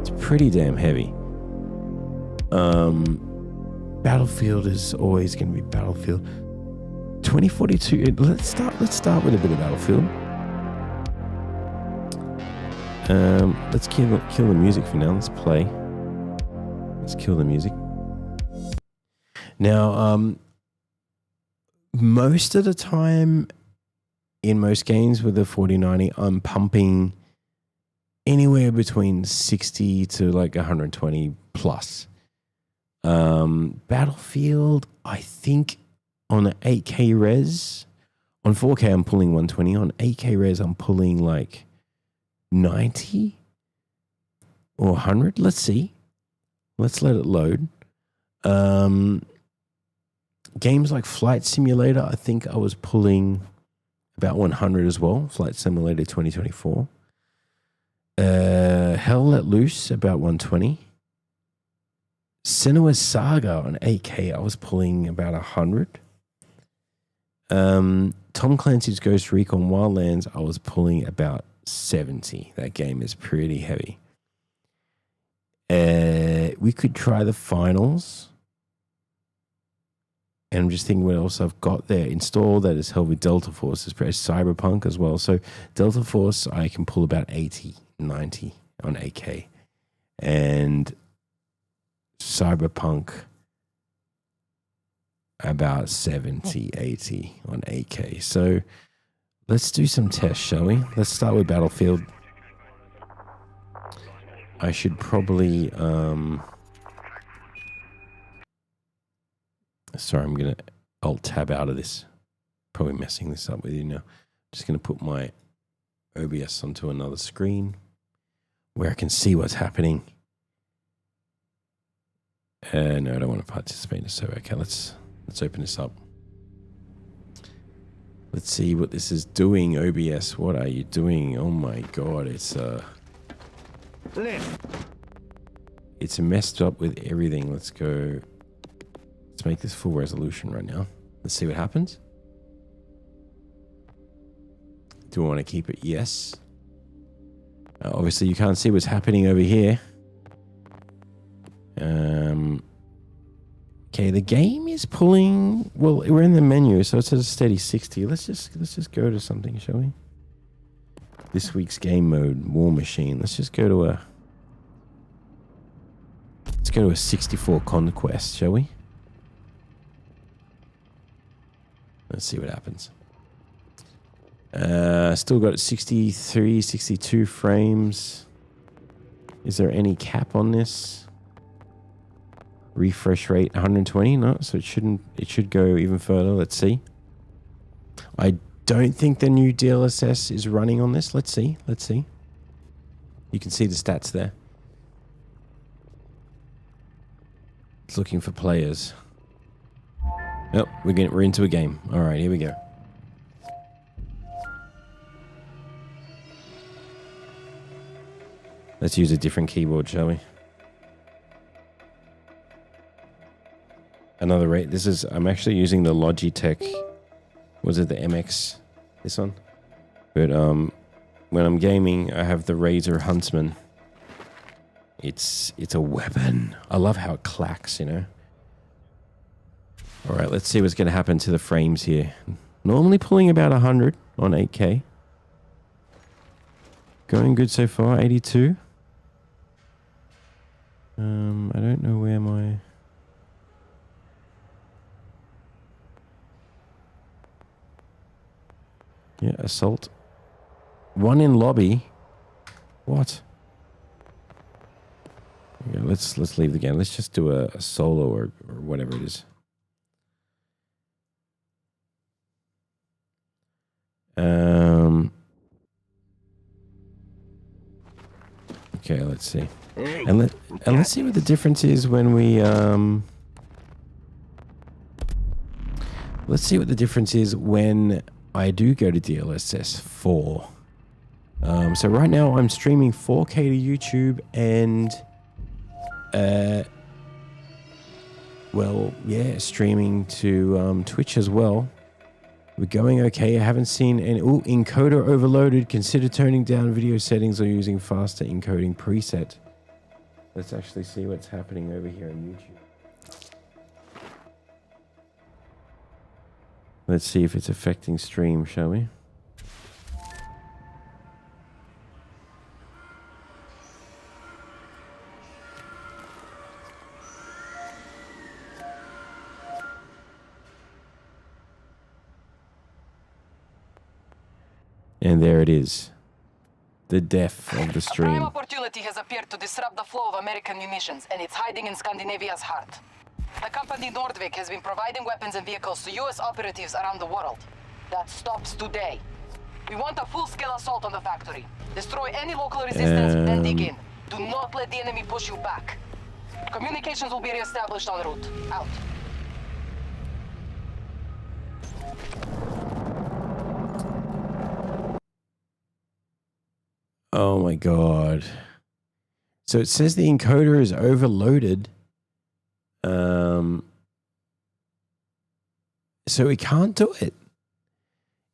It's pretty damn heavy. Battlefield is always going to be Battlefield. 2042. Let's start with a bit of Battlefield. Let's kill the music for now. Let's play. Let's kill the music. Now, most of the time, in most games with the 4090, I'm pumping anywhere between 60 to like 120 plus. Battlefield, I think on an 8K res, on 4K I'm pulling 120. On 8K res I'm pulling like 90 or 100. Let's see. Let's let it load. Games like Flight Simulator, I think I was pulling about 100 as well. Flight Simulator 2024. Hell Let Loose, about 120. Senua's Saga on 8K, I was pulling about 100. Tom Clancy's Ghost Recon Wildlands, I was pulling about 70. That game is pretty heavy. We could try the finals. And I'm just thinking what else I've got there installed that is held with Delta Force. There's Cyberpunk as well. So Delta Force, I can pull about 80, 90 on 8K. And Cyberpunk, about 70, 80 on 8K. So let's do some tests, shall we? Let's start with Battlefield. I should probably... Sorry, I'm going to Alt-Tab out of this. Probably messing this up with you now. Just going to put my OBS onto another screen where I can see what's happening. No, I don't want to participate in the server. Okay, let's open this up. Let's see what this is doing. OBS, what are you doing? Oh my god, it's messed up with everything. Let's go. Let's make this full resolution right now. Let's see what happens. Do we want to keep it? Yes. Obviously, you can't see what's happening over here. Can Okay, the game is pulling. Well, we're in the menu, so it's at a steady 60. Let's just go to something, shall we? This week's game mode, War Machine. Let's go to a 64 Conquest, shall we? Let's see what happens. Still got 63, 62 frames. Is there any cap on this? Refresh rate 120? No, so it should go even further. Let's see. I don't think the new DLSS is running on this. Let's see. You can see the stats there. It's looking for players. Oh, we're into a game. All right, here we go. Let's use a different keyboard, shall we? Another rate. I'm actually using the Logitech. Was it the MX? This one? But when I'm gaming, I have the Razer Huntsman. It's a weapon. I love how it clacks, you know. All right, let's see what's going to happen to the frames here. Normally pulling about 100 on 8K. Going good so far, 82. I don't know where my... Yeah, assault. One in lobby. What? Yeah, let's leave the game. Let's just do a solo or whatever it is. Okay, let's see. And let's see what the difference is when we let's see what the difference is when I do go to DLSS 4. So right now I'm streaming 4K to YouTube and well, yeah, streaming to Twitch as well. We're going okay. I haven't seen any... Oh, encoder overloaded. Consider turning down video settings or using faster encoding preset. Let's actually see what's happening over here on YouTube. Let's see if it's affecting stream, shall we? And there it is. The death of the stream. A prime opportunity has appeared to disrupt the flow of American munitions, and it's hiding in Scandinavia's heart. The company Nordvik has been providing weapons and vehicles to U.S. operatives around the world. That stops today. We want a full-scale assault on the factory. Destroy any local resistance, then dig in. Do not let the enemy push you back. Communications will be reestablished en route. Out. Oh my god. So it says the encoder is overloaded. So it can't do it.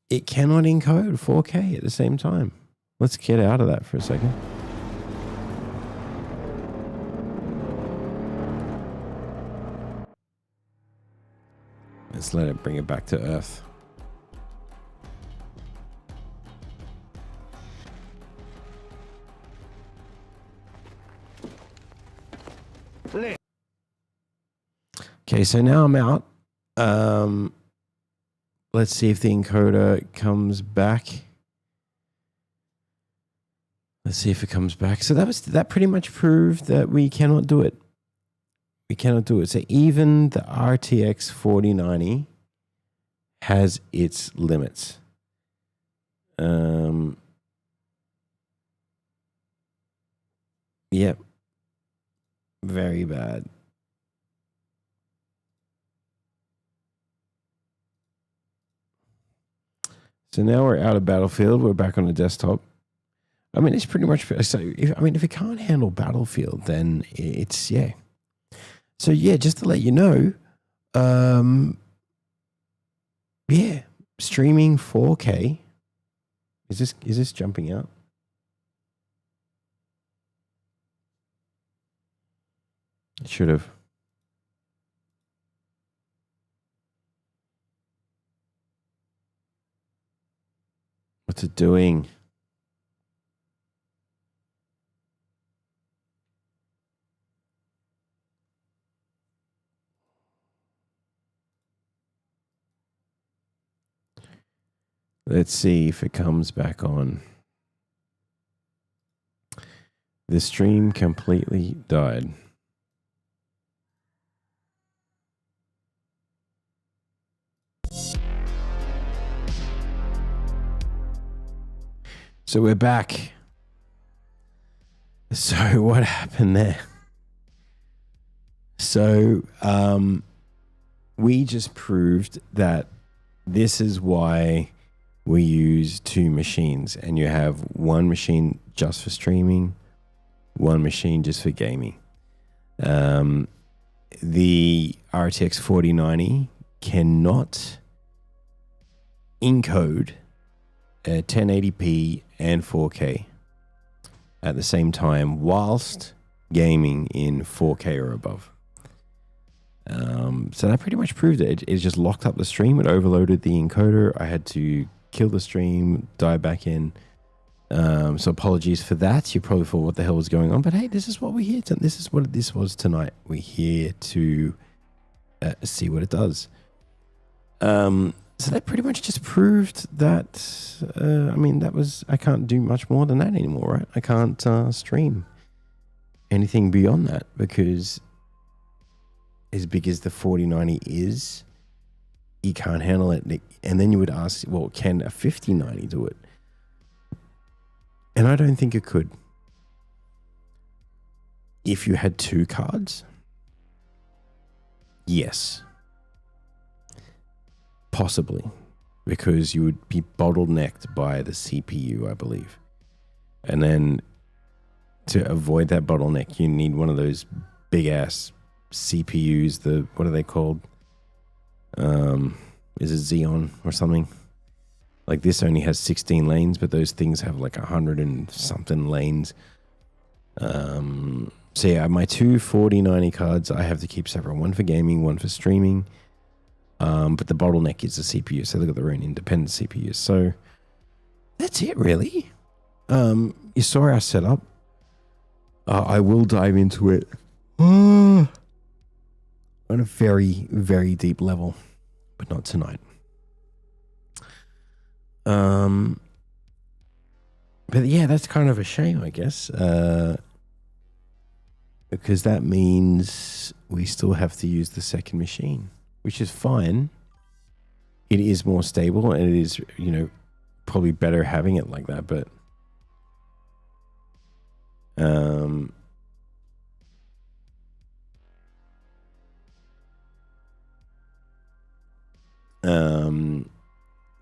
It cannot encode 4K at the same time. Let's get out of that for a second. Let's let it bring it back to Earth. Okay, so now I'm out. Let's see if the encoder comes back. Let's see if it comes back. So that pretty much proved that we cannot do it. We cannot do it. So even the RTX 4090 has its limits. Yep. Very bad. So now we're out of Battlefield. We're back on the desktop. I mean, it's pretty much... So if it can't handle Battlefield, then it's... Yeah. So, yeah, just to let you know, yeah, streaming 4K. Is this jumping out? It should have. doing? Let's see if it comes back on. The stream completely died. So we're back. So what happened there? So we just proved that this is why we use two machines, and you have one machine just for streaming, one machine just for gaming. The RTX 4090 cannot encode 1080p and 4K at the same time whilst gaming in 4K or above. So that pretty much proved it. It just locked up the stream. It overloaded the encoder. I had to kill the stream, dive back in. So apologies for that. You probably thought what the hell was going on, but hey, this is what we're here to. This is what this was tonight. We're here to see what it does. So that pretty much just proved that. I can't do much more than that anymore, right? I can't stream anything beyond that, because as big as the 4090 is, you can't handle it. And then you would ask, well, can a 5090 do it? And I don't think it could. If you had two cards, yes. Possibly. Because you would be bottlenecked by the CPU, I believe. And then to avoid that bottleneck, you need one of those big ass CPUs. What are they called? Is it Xeon or something? Like this only has 16 lanes, but those things have like 100 and something lanes. So yeah, my two 4090 cards, I have to keep separate. One for gaming, one for streaming. But the bottleneck is the CPU, so they've got their own independent CPUs. So that's it, really. You saw our setup. I will dive into it on a very, very deep level, but not tonight. But yeah, that's kind of a shame, I guess, because that means we still have to use the second machine, which is fine. It is more stable, and it is, probably better having it like that, but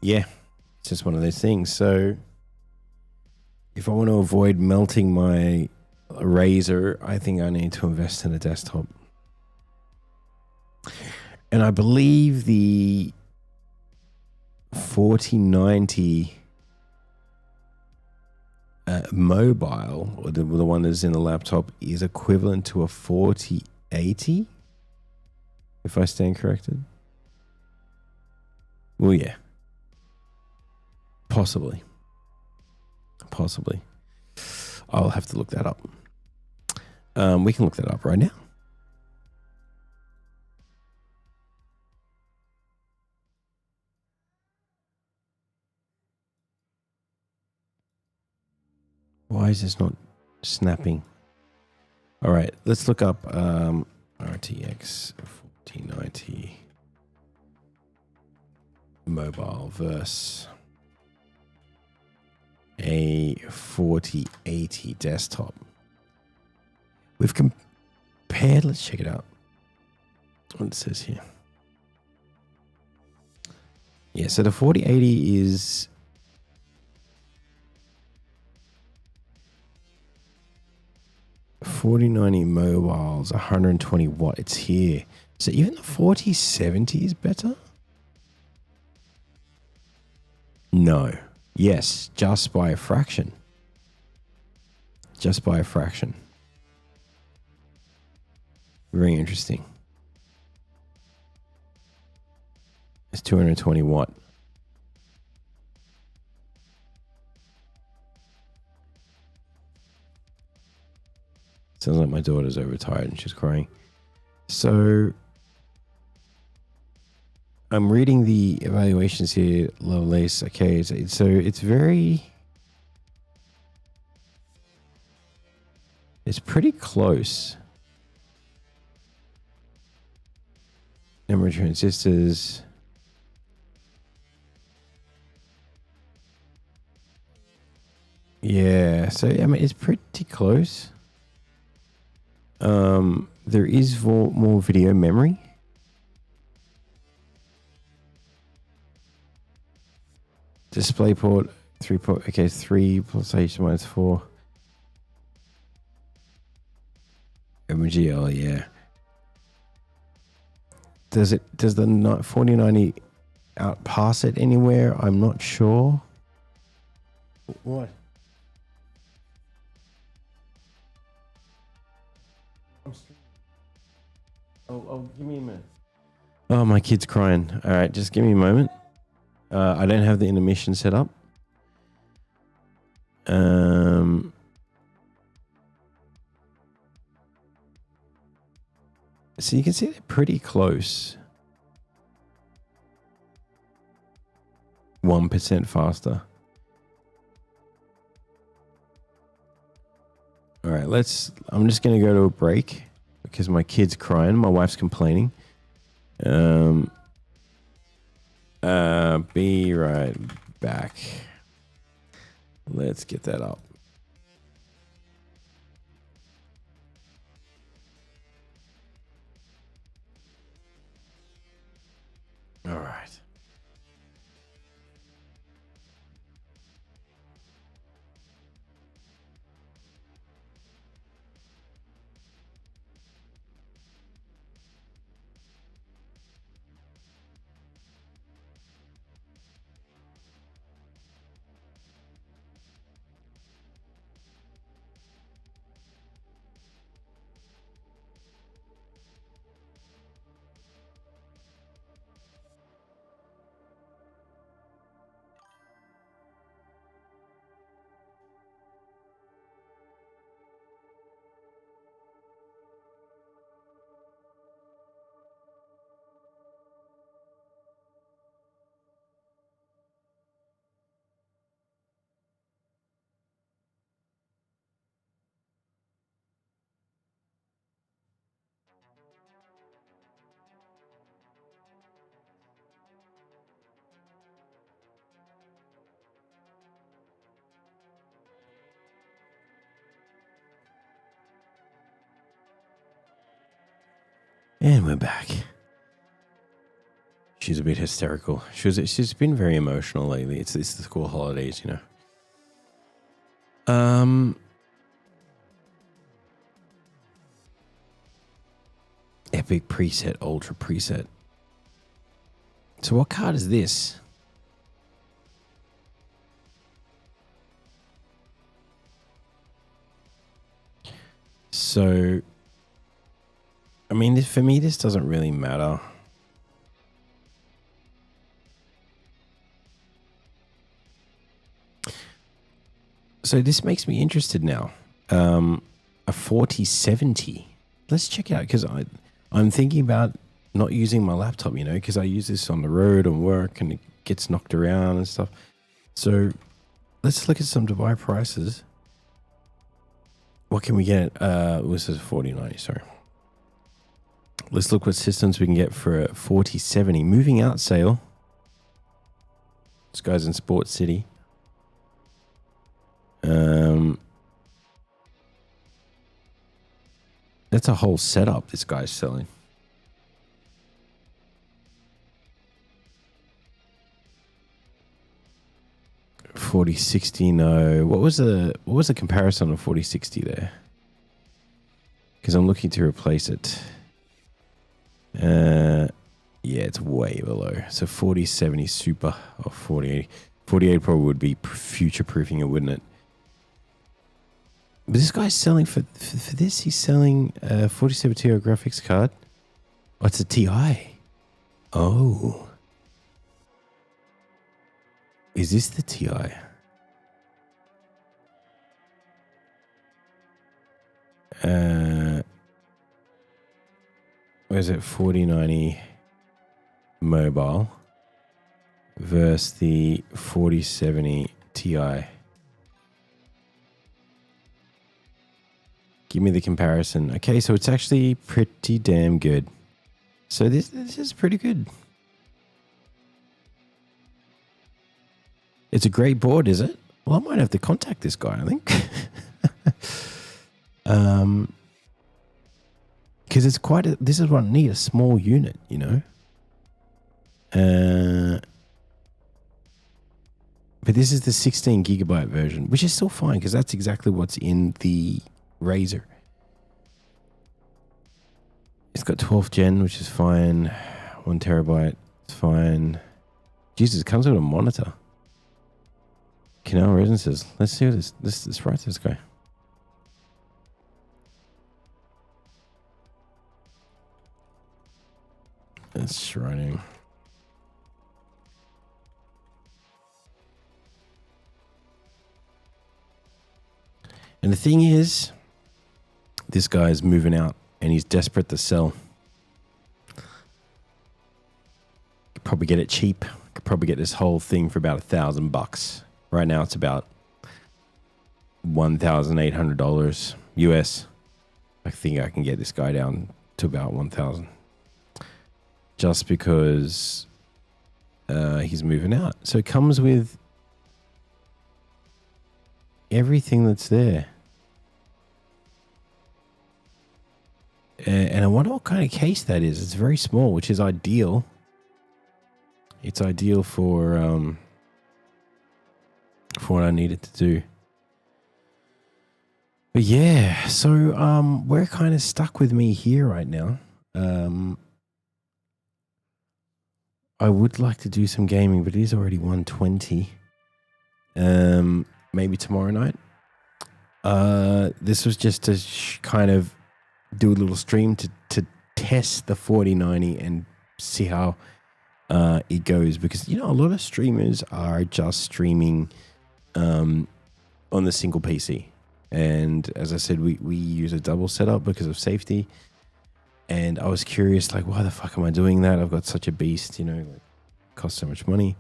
yeah, it's just one of those things. So if I want to avoid melting my Razer, I think I need to invest in a desktop. And I believe the 4090 mobile, or the one that's in the laptop, is equivalent to a 4080, if I stand corrected. Well, yeah. Possibly. I'll have to look that up. We can look that up right now. Why is this not snapping? All right, let's look up RTX 4090 mobile versus a 4080 desktop. We've compared, let's check it out. What it says here. Yeah, so the 4080 is 4090 mobiles, 120 watt. It's here. So even the 4070 is better? No. Yes, just by a fraction. Just by a fraction. Very interesting. It's 220 watt. Sounds like my daughter's overtired and she's crying. So I'm reading the evaluations here, Lovelace. Okay, so it's pretty close. Number of transistors. Yeah, so I mean it's pretty close. There is more video memory. DisplayPort 3 port. Okay, 3 plus H minus 4. MGL, yeah. Does the 4090 outpass it anywhere? I'm not sure. What? Oh, give me a minute. Oh, my kid's crying. All right, just give me a moment. I don't have the intermission set up. So you can see they're pretty close. 1% faster. All right, I'm just going to go to a break because my kid's crying. My wife's complaining. Be right back. Let's get that up. All right. And we're back. She's a bit hysterical. She's been very emotional lately. It's the school holidays, you know. Epic preset, ultra preset. So what card is this? So, I mean, for me, this doesn't really matter. So this makes me interested now. A 4070. Let's check it out because I'm thinking about not using my laptop, you know, because I use this on the road and work and it gets knocked around and stuff. So let's look at some Dubai prices. What can we get? This is 4090, sorry. Let's look what systems we can get for a 4070. Moving out sale. This guy's in Sports City. That's a whole setup this guy's selling. $4060, no. What was the comparison of 4060 there? Because I'm looking to replace it. Yeah, it's way below. So 4070 Super or 4080. 4080 probably would be future-proofing it, wouldn't it? But this guy's selling for this. He's selling a 4070 Ti graphics card. Oh, it's a Ti. Oh. Is this the Ti? Where's it? 4090 mobile versus the 4070 Ti. Give me the comparison. Okay, so it's actually pretty damn good. So this is pretty good. It's a great board, is it? Well, I might have to contact this guy, I think. Because it's quite a, this is what I need, a small unit, you know. But this is the 16 gigabyte version, which is still fine because that's exactly what's in the Razer. It's got 12th gen, which is fine. 1 terabyte, it's fine. Jesus, it comes with a monitor. Canal residences. Let's see what this writes this guy. It's running. And the thing is, this guy's moving out and he's desperate to sell. Could probably get it cheap. Could probably get this whole thing for about $1,000. Right now it's about $1,800 US. I think I can get this guy down to about 1,000. Just because he's moving out. So it comes with everything that's there. And I wonder what kind of case that is. It's very small, which is ideal. It's ideal for what I needed to do. But yeah, so we're kind of stuck with me here right now. I would like to do some gaming, but it is already 1:20. Maybe tomorrow night. This was just to kind of do a little stream to test the 4090 and see how it goes, because you know a lot of streamers are just streaming on the single PC, and as I said, we use a double setup because of safety. And I was curious, like, why the fuck am I doing that? I've got such a beast, you know, like, costs so much money.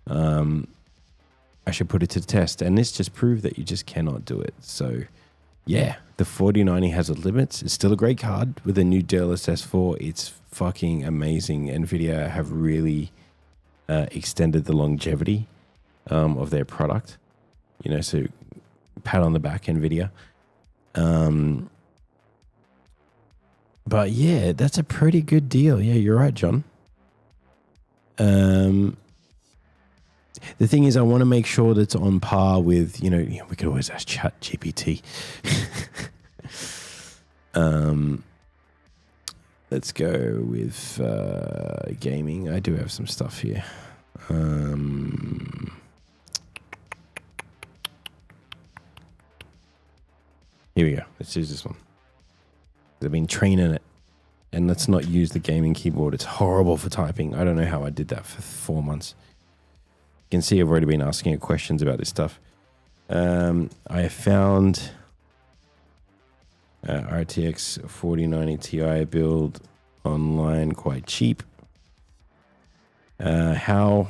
I should put it to the test, and this just proved that you just cannot do it. So yeah, the 4090 has its limits. It's still a great card with a new DLSS 4. It's fucking amazing. Nvidia have really extended the longevity of their product. You know, so pat on the back, Nvidia. But yeah, that's a pretty good deal. Yeah, you're right, John. The thing is, I want to make sure that it's on par with, you know, we could always ask Chat GPT. Let's go with gaming. I do have some stuff here. Here we go. Let's use this one. I've been training it. And let's not use the gaming keyboard. It's horrible for typing. I don't know how I did that for 4 months. You can see I've already been asking it questions about this stuff. I have found RTX 4090 Ti build online quite cheap. How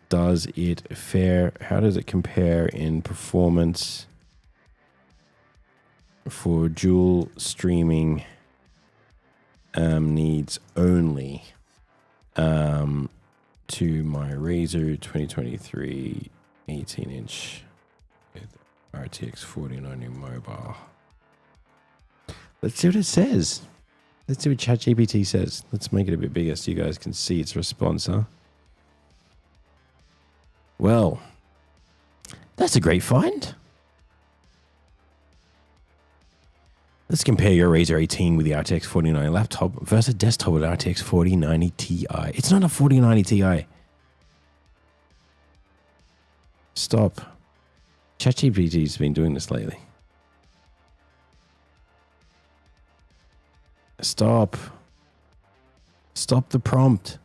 does it fare? How does it compare in performance for dual streaming needs only to my Razer 2023 18-inch RTX 4090 mobile? Let's see what it says. Let's see what ChatGPT says. Let's make it a bit bigger so you guys can see its response, huh? Well, that's a great find. Let's compare your Razer 18 with the RTX 4090 laptop versus desktop with RTX 4090 Ti. It's not a 4090 Ti. Stop. ChatGPT's been doing this lately. Stop. Stop the prompt.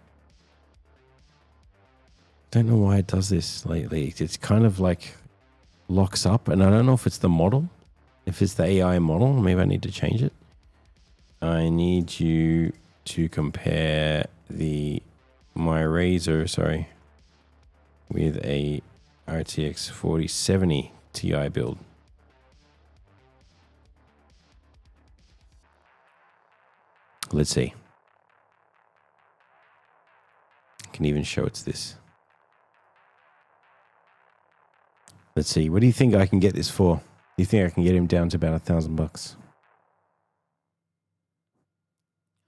Don't know why it does this lately. It's kind of like locks up, and I don't know if it's the model If it's the AI model, maybe I need to change it. I need you to compare my Razer, with a RTX 4070 Ti build. Let's see. I can even show it's this. Let's see. What do you think I can get this for? Do you think I can get him down to about $1,000?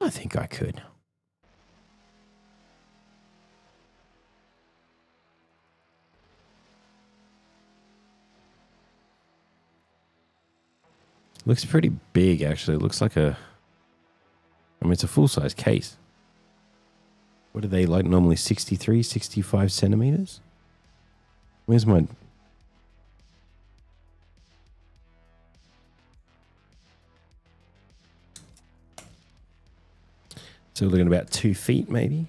I think I could. Looks pretty big, actually. It looks like it's a full-size case. What are they like normally? 63, 65 centimeters? Where's my... So we're looking at about 2 feet, maybe?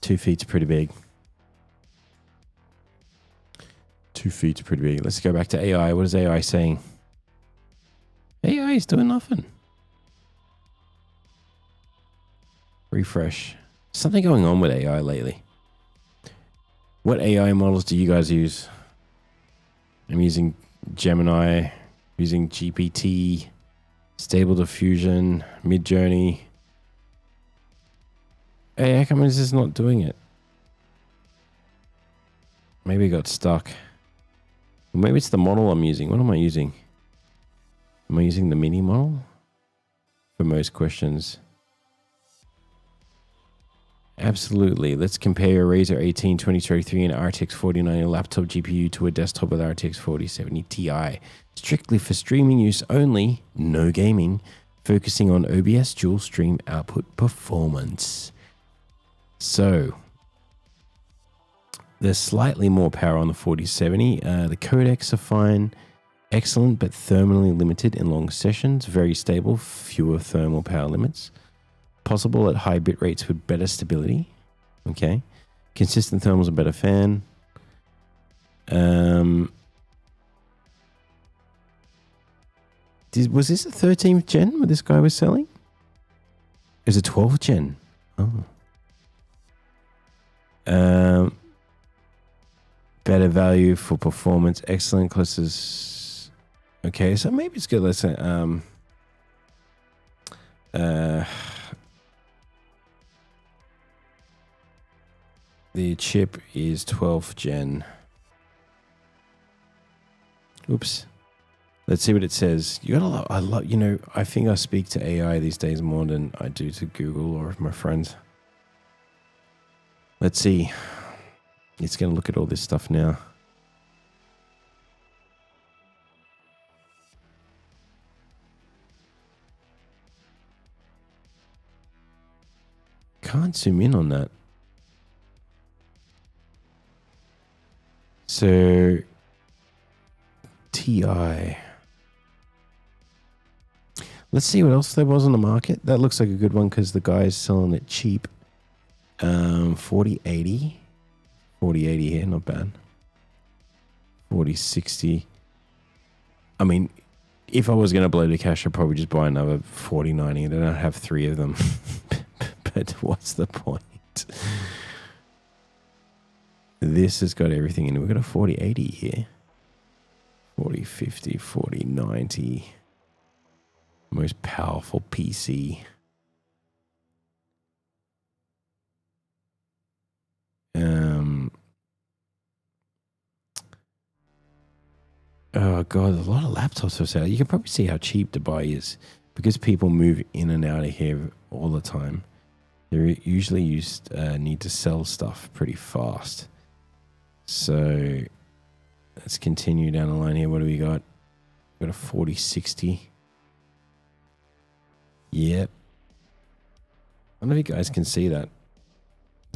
Two feet's pretty big. 2 feet's pretty big. Let's go back to AI. What is AI saying? AI is doing nothing. Refresh. Something going on with AI lately. What AI models do you guys use? I'm using Gemini, using GPT, Stable Diffusion, Midjourney. Hey, how come is this not doing it? Maybe it got stuck. Or maybe it's the model I'm using. What am I using? Am I using the mini model? For most questions. Absolutely. Let's compare a Razer 18 2033 and RTX 4090 laptop GPU to a desktop with RTX 4070 Ti. Strictly for streaming use only, no gaming, focusing on OBS dual stream output performance. So, there's slightly more power on the 4070. The codecs are fine, excellent, but thermally limited in long sessions. Very stable, fewer thermal power limits. Possible at high bit rates with better stability. Okay. Consistent thermals, a better fan. Was this a 13th gen what this guy was selling? It was a 12th gen. Oh. Better value for performance. Excellent clusters. Okay, so maybe it's good. Let's say the chip is 12th gen. Oops. Let's see what it says. You gotta I think I speak to AI these days more than I do to Google or my friends. Let's see. It's gonna look at all this stuff now. Can't zoom in on that. So TI. Let's see what else there was on the market. That looks like a good one because the guy is selling it cheap. 4080. 4080 here, not bad. 4060. I mean, if I was going to blow the cash, I'd probably just buy another 4090. Then I'd have 3 of them. But what's the point? This has got everything in it. We've got a 4080 here. 4050, 4090. Most powerful PC. Oh god, a lot of laptops for sale. You can probably see how cheap Dubai is because people move in and out of here all the time. They usually need to sell stuff pretty fast. So let's continue down the line here. What do we got? We got a 4060. Yep. I don't know if you guys can see that.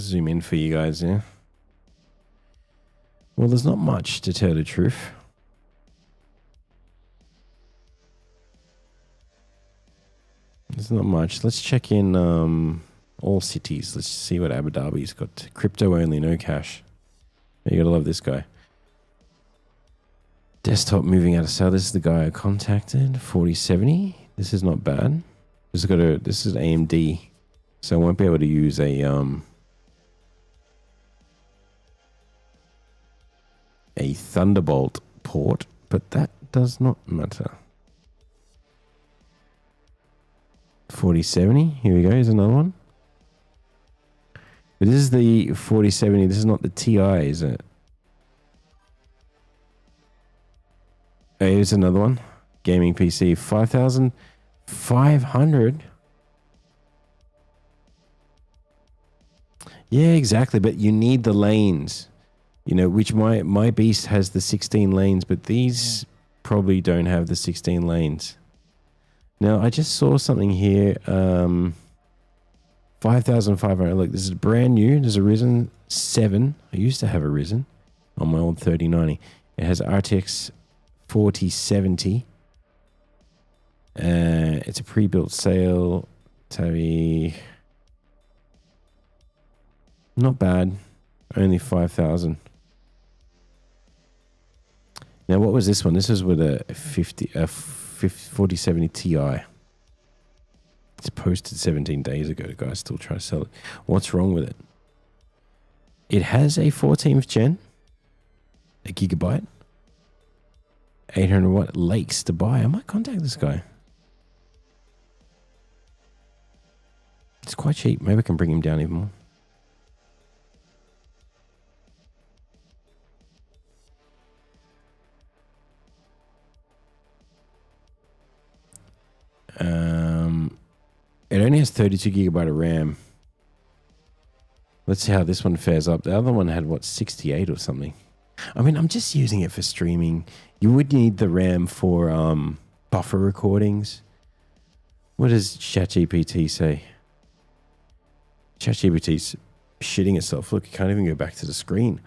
Zoom in for you guys, yeah. Well, there's not much to tell the truth. There's not much. Let's check in all cities. Let's see what Abu Dhabi's got. Crypto only, no cash. You gotta love this guy. Desktop moving out of sale. This is the guy I contacted. 4070. This is not bad. This is AMD, so I won't be able to use a Thunderbolt port, but that does not matter. 4070. Here we go. Here's another one. But this is the 4070. This is not the TI, is it? Oh, here's another one. Gaming PC. 5,500. Yeah, exactly. But you need the lanes. You know, which my beast has the 16 lanes, but these probably don't have the 16 lanes. Now, I just saw something here. 5,500. Look, this is brand new. There's a Ryzen 7. I used to have a Ryzen on my old 3090. It has RTX 4070. It's a pre-built sale. Tabby. Not bad. Only 5,000. Now, what was this one? This was with a 4070 Ti. It's posted 17 days ago. The guy's still trying to sell it. What's wrong with it? It has a 14th gen, a gigabyte, 800 watt lakes to buy. I might contact this guy. It's quite cheap. Maybe I can bring him down even more. It only has 32 gigabyte of RAM. Let's see how this one fares up. The other one had, what, 68 or something. I mean, I'm just using it for streaming. You would need the RAM for buffer recordings. What does ChatGPT say? ChatGPT's shitting itself. Look, you can't even go back to the screen.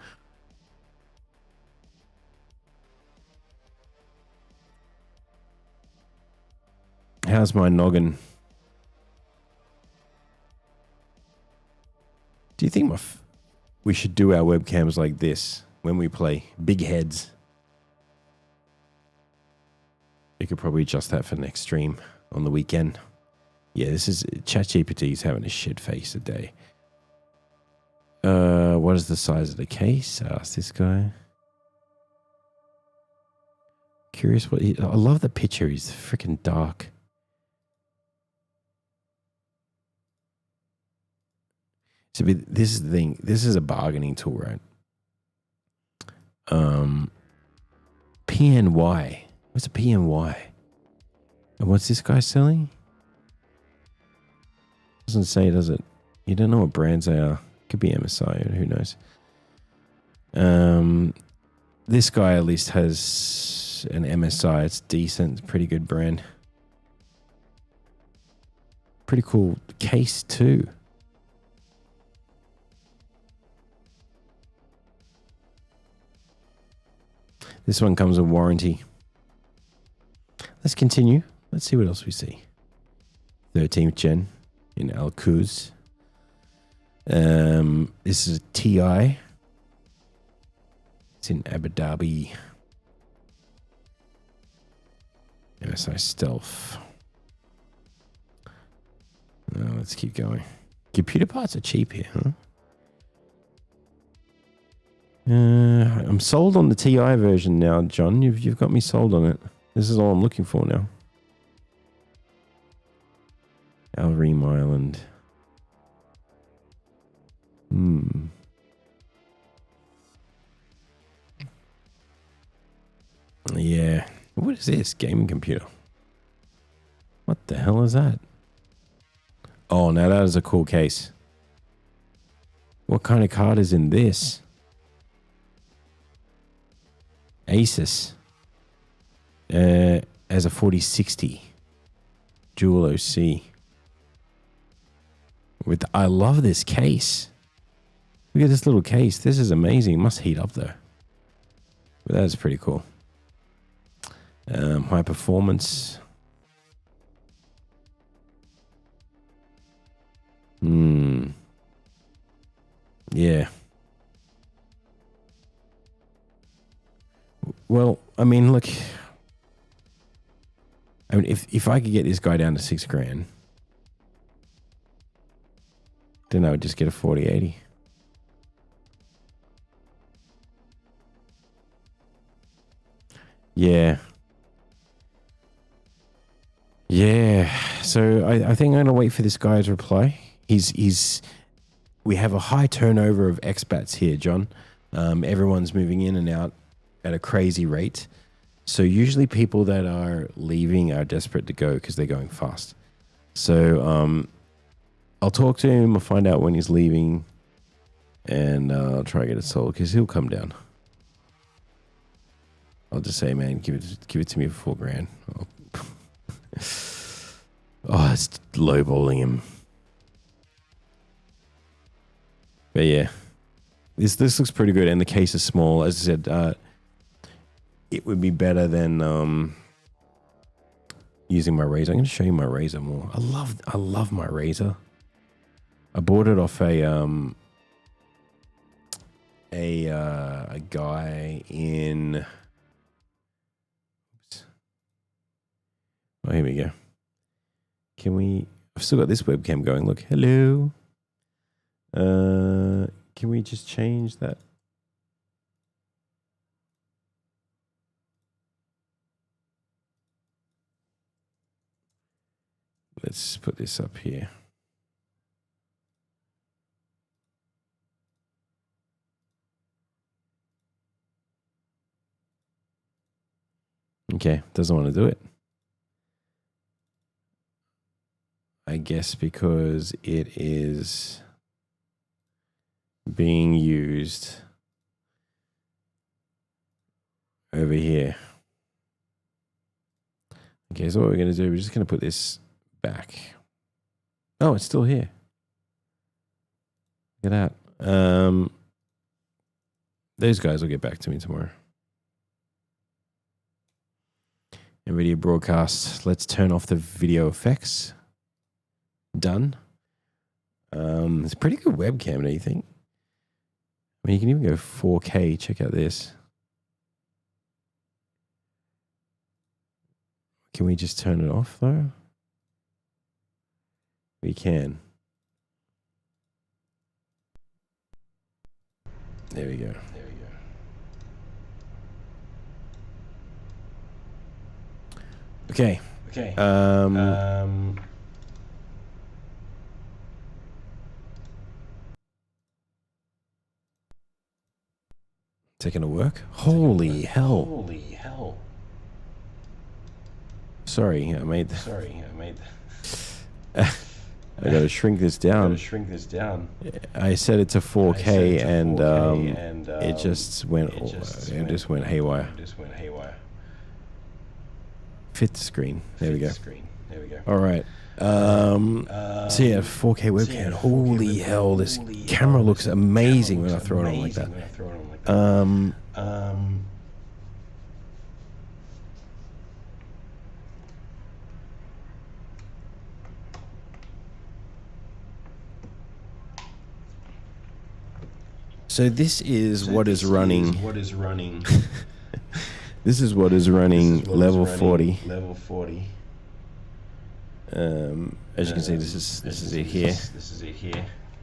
How's my noggin? Do you think we should do our webcams like this when we play? Big heads. You could probably adjust that for next stream on the weekend. Yeah, this is ChatGPT's having a shit face a day. What is the size of the case? Ask this guy. Curious what I love the picture. He's freaking dark. So this is the thing. This is a bargaining tool, right? PNY. What's a PNY? And what's this guy selling? Doesn't say, does it? You don't know what brands they are. Could be MSI, who knows? This guy at least has an MSI. It's decent. It's a pretty good brand. Pretty cool case too. This one comes with warranty. Let's continue. Let's see what else we see. 13th gen in Al Quoz. This is a TI. It's in Abu Dhabi. MSI Stealth. Let's keep going. Computer parts are cheap here, huh? I'm sold on the TI version now, John. You've got me sold on it. This is all I'm looking for now. Al Reem Island. Yeah. What is this? Gaming computer. What the hell is that? Oh, now that is a cool case. What kind of card is in this? Asus. As a 4060. Dual OC. I love this case. Look at this little case. This is amazing. It must heat up though. But that's pretty cool. High performance. Yeah. Well, I mean, look. I mean, if I could get this guy down to $6,000, then I would just get a 4080. Yeah. Yeah. So I think I'm gonna wait for this guy's reply. We have a high turnover of expats here, John. Everyone's moving in and out at a crazy rate. So usually people that are leaving are desperate to go because they're going fast. So I'll talk to him. I'll find out when he's leaving, and I'll try to get it sold because he'll come down. I'll just say, man, give it to me for $4,000. Oh, it's lowballing him. But yeah, this looks pretty good, and the case is small. As I said, it would be better than using my razor. I'm going to show you my razor more. I love my razor. I bought it off a guy in. Oops. Oh, here we go. I've still got this webcam going. Look, hello. Can we just change that? Let's put this up here. Okay, doesn't want to do it. I guess because it is being used over here. Okay, so what we're going to do, we're just going to put this back. Oh, it's still here. Look at that. Those guys will get back to me tomorrow. NVIDIA broadcast. Let's turn off the video effects. Done. It's a pretty good webcam, don't you think? I mean, you can even go 4K. Check out this. Can we just turn it off, though? We can. There we go. Okay. Is it going to work? Holy hell. Sorry, I made I gotta shrink this down. I set it to 4K, and it just went haywire. Fit the screen. There we go. All right. So yeah, 4K webcam. Holy hell, this camera looks amazing when I throw it on like that. So this is what is running. This is what is running level 40. As you can see, this is it here.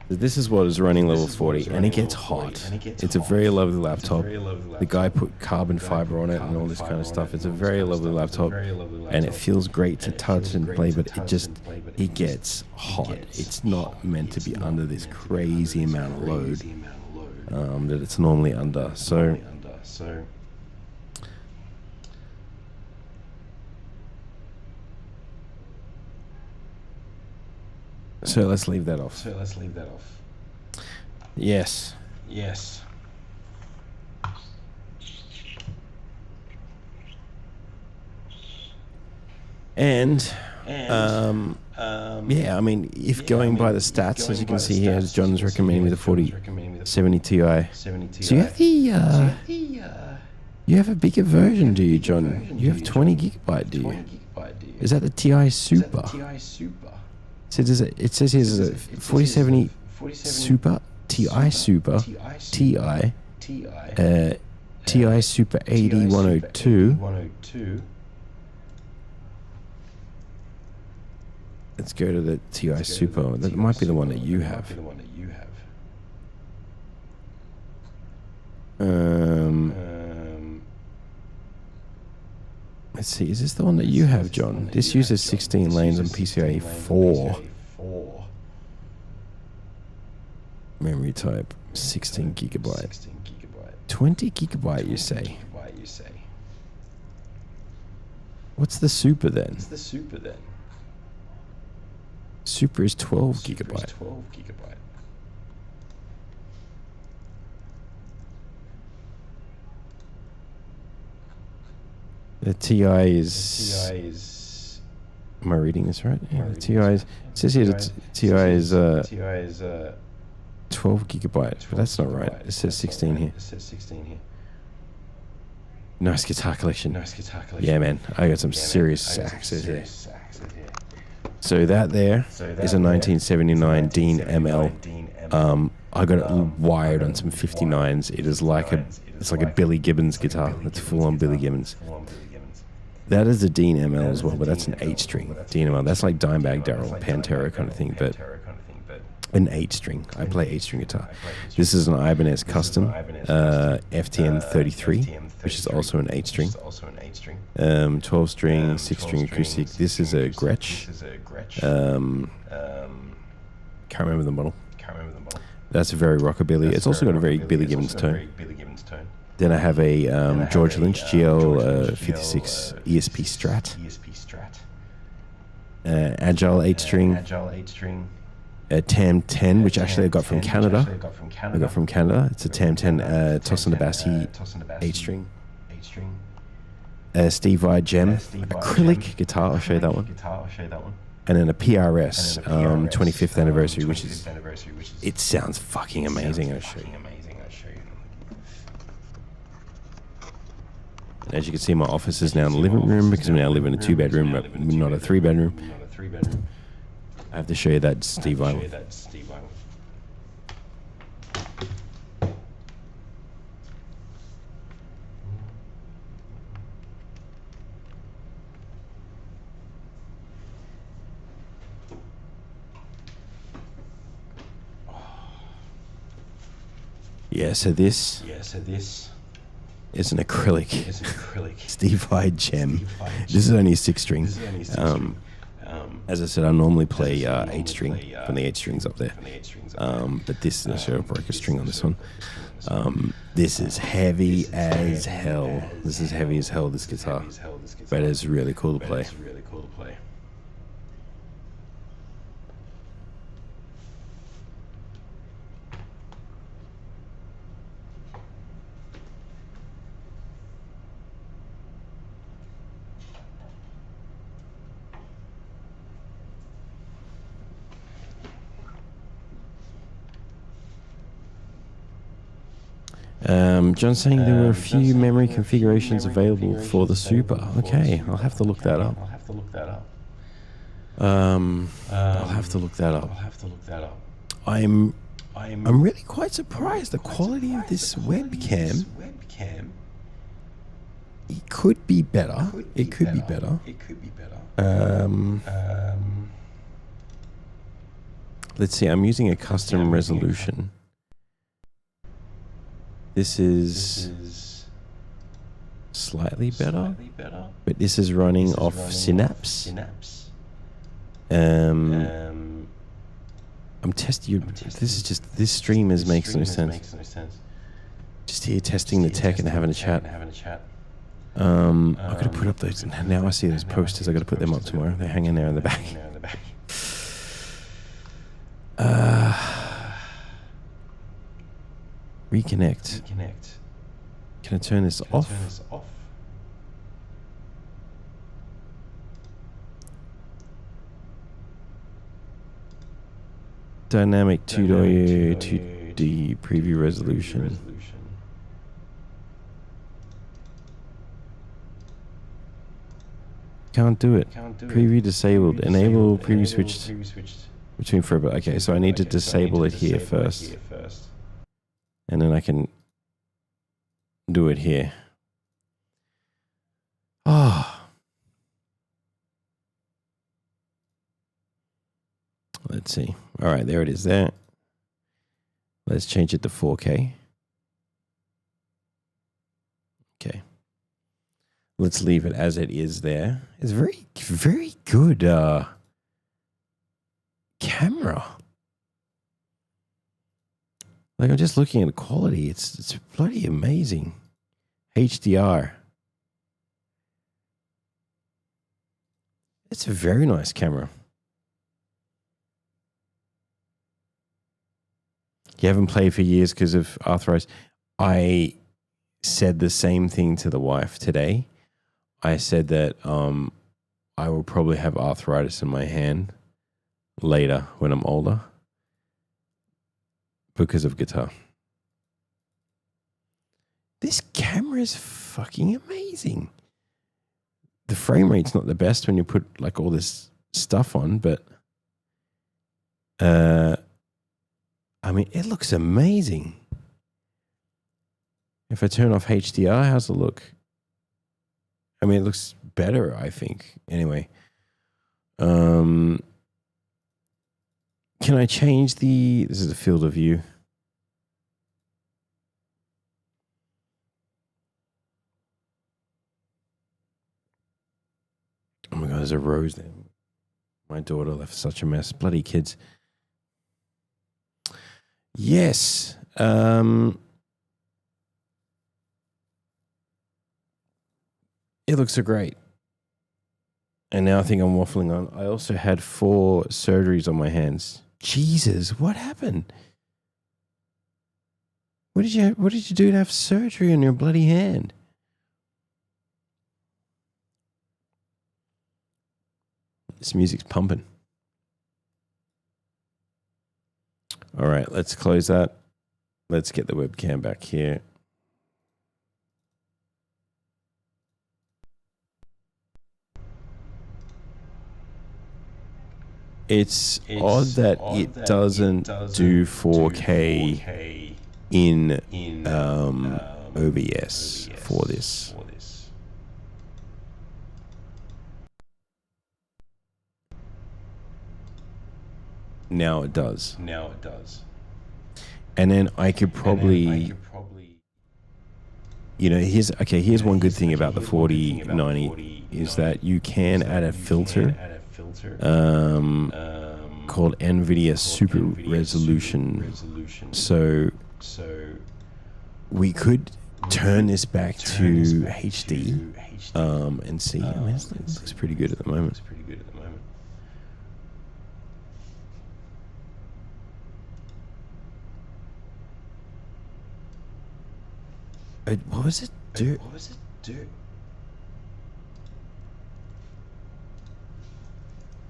This is what is running level 40, and it gets hot. It's a very lovely laptop. The guy put carbon fiber on it and all this kind of stuff. It's a very lovely laptop, and it feels great to touch and play, but it gets hot. It's not meant to be under this crazy amount of load that it's normally under. So let's leave that off. Yes. And yeah, I mean, if going by the stats, as you can see here, as John's recommending me the 4070 Ti. So you have you have a bigger version, do you, John? You have 20 gigabyte, do you? Is that the Ti Super? It says here is a 4070 Super TI Super, TI, TI Super 8102. Let's go to the TI Super. That might be the one that you have. Let's see. Is this the one that you have, John? This uses 16 lanes on PCIe 4. Memory type 16 gigabyte. 20 gigabyte, you say? What's the Super then? Super is 12 gigabyte. The TI is. Am I reading this right? Yeah, the TI is. It says here the TI is 12 gigabyte, but that's not right. It says 16 here. Nice guitar collection. Yeah, man. I got some serious saxes here. So that there is a 1979 Dean ML. I got it wired on some 59s. It's like a Billy Gibbons guitar. It's full on Billy Gibbons. That is a Dean ML as well, but that's an 8-string Dean ML. That's like Dimebag Darrell, Pantera kind of thing, but an 8-string. I play 8-string guitar. This is an Ibanez Custom FTM 33, which is also an 8-string. 12-string, 6-string acoustic. This is a Gretsch. Can't remember the model. That's a very rockabilly. It's also got a very Billy Gibbons tone. Then I have a George Lynch GL 56 ESP Strat. Agile 8-string. A TAM 10, which actually I got from Canada. It's a TAM 10 Tossin the Bassi 8-string. Steve Vai Gem acrylic guitar. I'll show you that one. And then a PRS 25th anniversary, which is. It sounds fucking amazing. I'll show you. As you can see, my office is now in the living room because we now live in a 2-bedroom, not a 3-bedroom. I have to show you that Steve Vai. So this is an acrylic Steve Vai Gem. This is only a 6-string. As I said, I normally play 8-string from the 8-strings up there. But this, I should have broke a string on this one. This is heavy as hell. This guitar. But it's really cool to play. John's saying there were a few memory configurations available for the Super. Okay, I'll have to look that up. I'm really quite surprised. The quality of this webcam. It could be better. Let's see. I'm using a custom resolution. This is slightly better, but this is running off Synapse. I'm testing you. This stream makes no sense. Just here testing the tech and having a chat. I gotta put up those. Now I see those posters. I gotta put them up tomorrow. They're hanging there in the back. Reconnect. Can I turn this off? Dynamic 2D preview resolution. Can't do it. Preview disabled. Enable preview switched between forever. Okay, so I need to disable it here first. And then I can do it here. Oh. Let's see. All right, there it is there. Let's change it to 4K. Okay. Let's leave it as it is there. It's very, very good camera. Like, I'm just looking at the quality. It's bloody amazing. HDR. It's a very nice camera. You haven't played for years because of arthritis. I said the same thing to the wife today. I said that I will probably have arthritis in my hand later when I'm older because of guitar. This camera is fucking amazing. The frame rate's not the best when you put like all this stuff on, but I mean, it looks amazing. If I turn off HDR, how's it look? I mean, it looks better, I think. Anyway. Can I change the... This is the field of view. Oh my God, there's a rose there. My daughter left such a mess. Bloody kids. Yes. It looks so great. And now I think I'm waffling on. I also had 4 surgeries on my hands. Jesus, what happened? What did you do to have surgery on your bloody hand? This music's pumping. All right, let's close that. Let's get the webcam back here. It's odd that it doesn't do 4K in OBS for this. Now it does. And then I could probably, you know, here's one good thing about the 4090 is that you can add a filter called NVIDIA Super Resolution. So we could turn this back to HD and see. I mean, it looks pretty good at the moment. What was it do?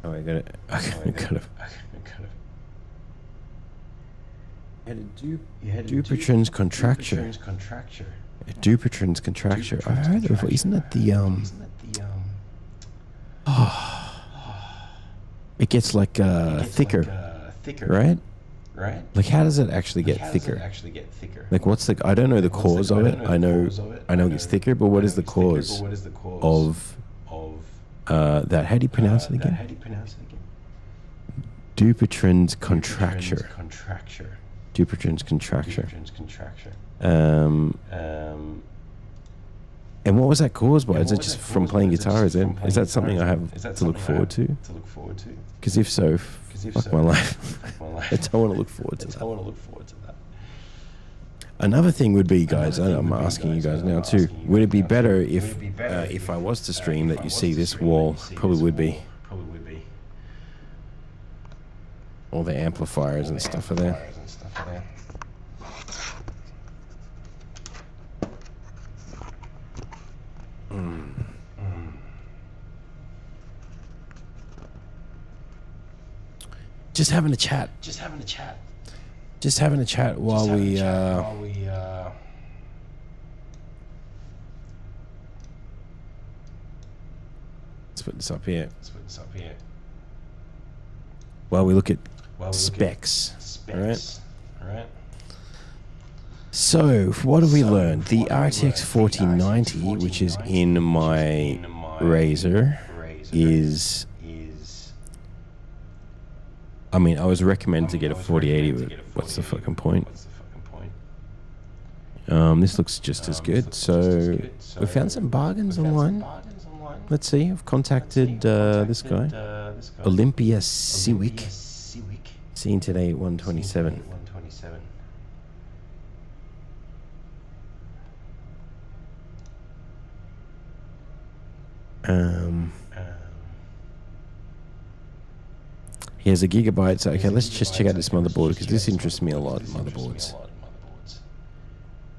Oh, I got it. Dupuytren's contracture. Dupuytren's contracture. I've heard that before. Isn't that the it gets like thicker, right? Like, how does it actually get thicker? Like, what's the? I don't know the cause of it. I know it gets thicker, but what is the cause of that? How do you pronounce it again? Dupuytren's contracture. Dupuytren's contracture. And what was that caused by? Is it just from playing guitar? Is that something I have to look forward to? Because if so, fuck my life. I don't want to look forward to that. Another thing would be, guys, I'm asking you guys now too, would it be better if I was to stream that you see this wall? Probably would be. All the amplifiers and stuff are there. Just having a chat. Just having a chat while we let's put this up here. While we look at specs. All right. So, what have we learned? The RTX 4090, which is in my Razer, is... I mean, I was recommended to get a 4080, but what's the fucking point? This looks just as good. So, we found some bargains online. Let's see. I've contacted this guy, Olympia Civic, seen today at 127. He has a gigabyte. So, okay, let's just check out this motherboard because this interests me a lot. Motherboards.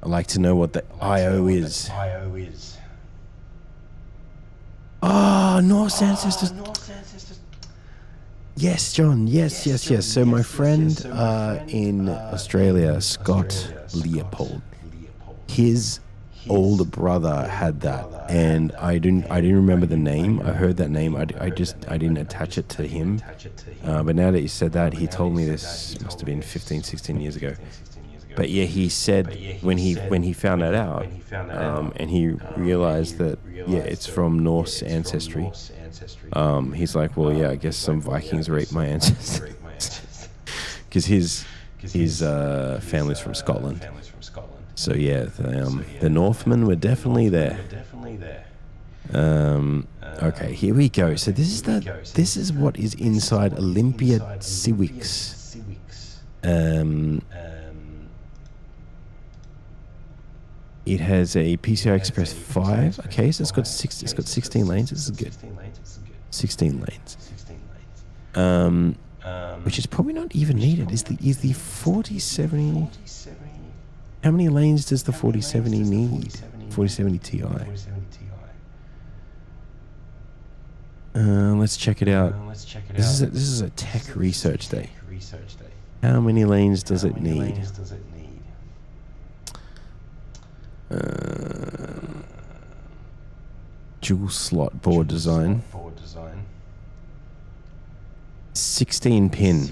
I like to know what the I/O is. Ah, Norse ancestors. Yes, John. Yes. So my friend in Australia, Scott Leopold, his older brother had that, and I didn't remember the name. I heard that name. I didn't attach it to him. But now that you said that, he told me this must have been 15, 16 years ago. But yeah, he said when he found that out, and he realized that it's from Norse ancestry. He's like, well, yeah, I guess some Vikings raped my ancestors, because his family's from Scotland. So yeah, the Northmen were definitely there. Okay, here we go. So this is what is inside Olympia Civics. It has a PCI Express 5. Okay, so it's got 16 lanes. This is good. 16 lanes. Which is probably not even needed. Is the 4070? How many lanes does the 4070 need? 4070 Ti. Let's check it out. This is a tech research day. How many lanes does it need? Dual slot board design. 16 pin.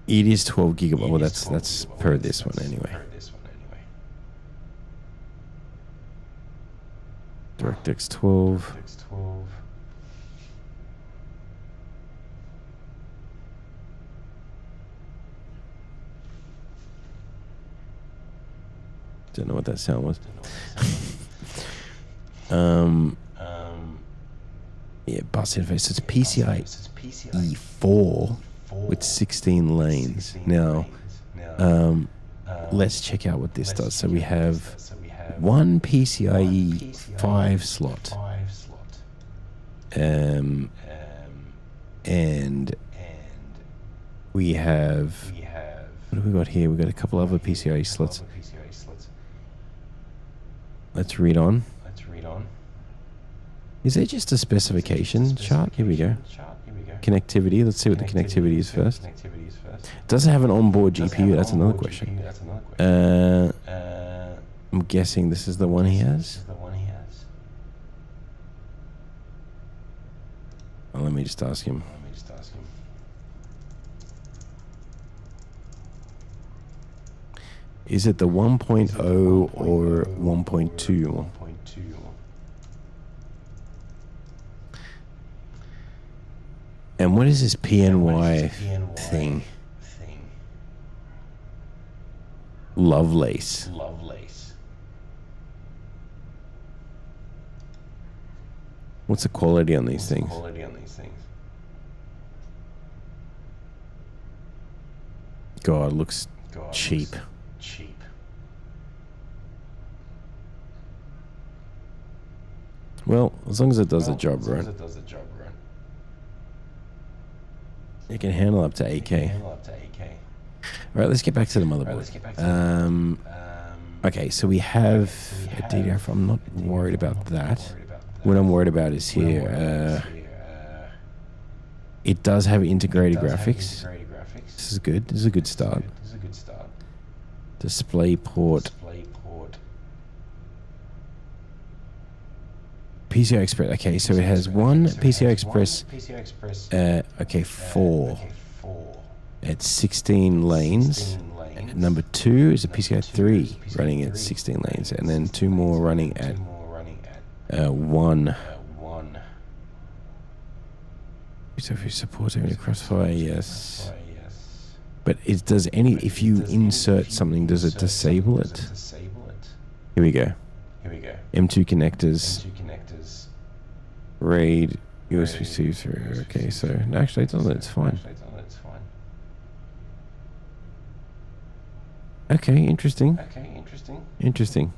It is 12 gigabyte. Well, that's per this one anyway. DirectX 12. Don't know what that sound was. Yeah, bus interface. It's PCI E4 with 16 lanes. Now, let's check out what this does. So we have one PCIe 5 slot. And we have, what have we got here? We've got a couple other PCIe slots. Let's read on. Is there just a specification chart? Here we go. Connectivity. Let's see what the connectivity is first. Does it have an onboard GPU? That's another question. I'm guessing this is the one he has. Well, let me just ask him. Is it the 1.0 or 1.2? And what is this PNY thing? Lovelace. What's the quality on these things? God, it looks cheap. Well, as long as it does the job, right? It can handle up to 8K. Alright, let's get back to the motherboard. Okay, so we have a DDR4. I'm not worried about that. What I'm worried about is here. It does have integrated graphics. This is good. This is a good start. Display port. PCI Express. Okay, so it has one PCI Express. Okay, 4 at 16 lanes. Number 2 is a PCI 3 running at 16 lanes, and then 2 more running at 1. So if you support any crossfire, yes. But it does any. If you insert something, does it disable it? Here we go. M2 connectors. RAID USB-C through. Okay, so no, actually, it doesn't. It's fine. Okay, interesting. Interesting.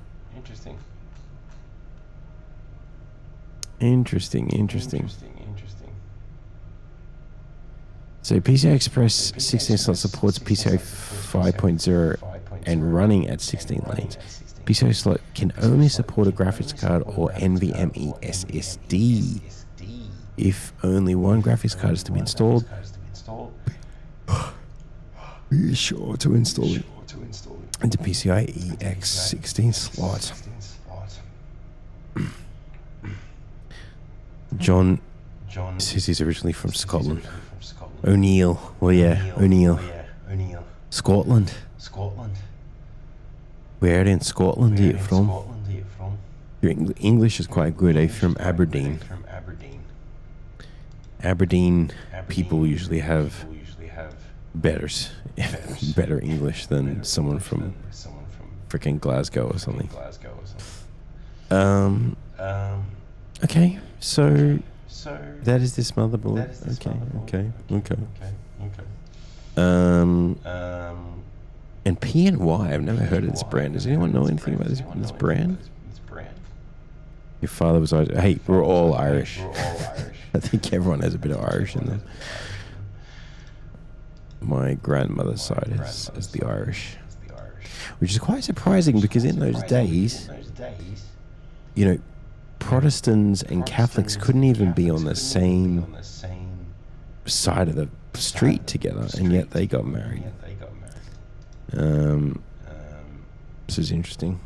So PCI Express 16 slot supports PCI 5.0 and running at 16 lanes. PCI slot can only support a graphics card or NVMe SSD. If only one graphics card is to be installed, be sure to install it into PCI EX16 slot. John says he's originally from Scotland. O'Neill. Well, yeah, O'Neill. Scotland. Where in Scotland are you from? Your English is quite good, eh? From Aberdeen. Aberdeen people usually have better English than someone from freaking Glasgow or something. Okay, so that is this motherboard. Okay. And P&Y, I've never heard of this brand. Does anyone know anything about this brand? Your father was Irish. Hey, we're all Irish. I think everyone has a bit of Irish in them. My grandmother's side is the Irish. Which is quite surprising because in those days, you know, Protestants and Catholics couldn't even be on the same side of the street together, and yet they got married. This is interesting.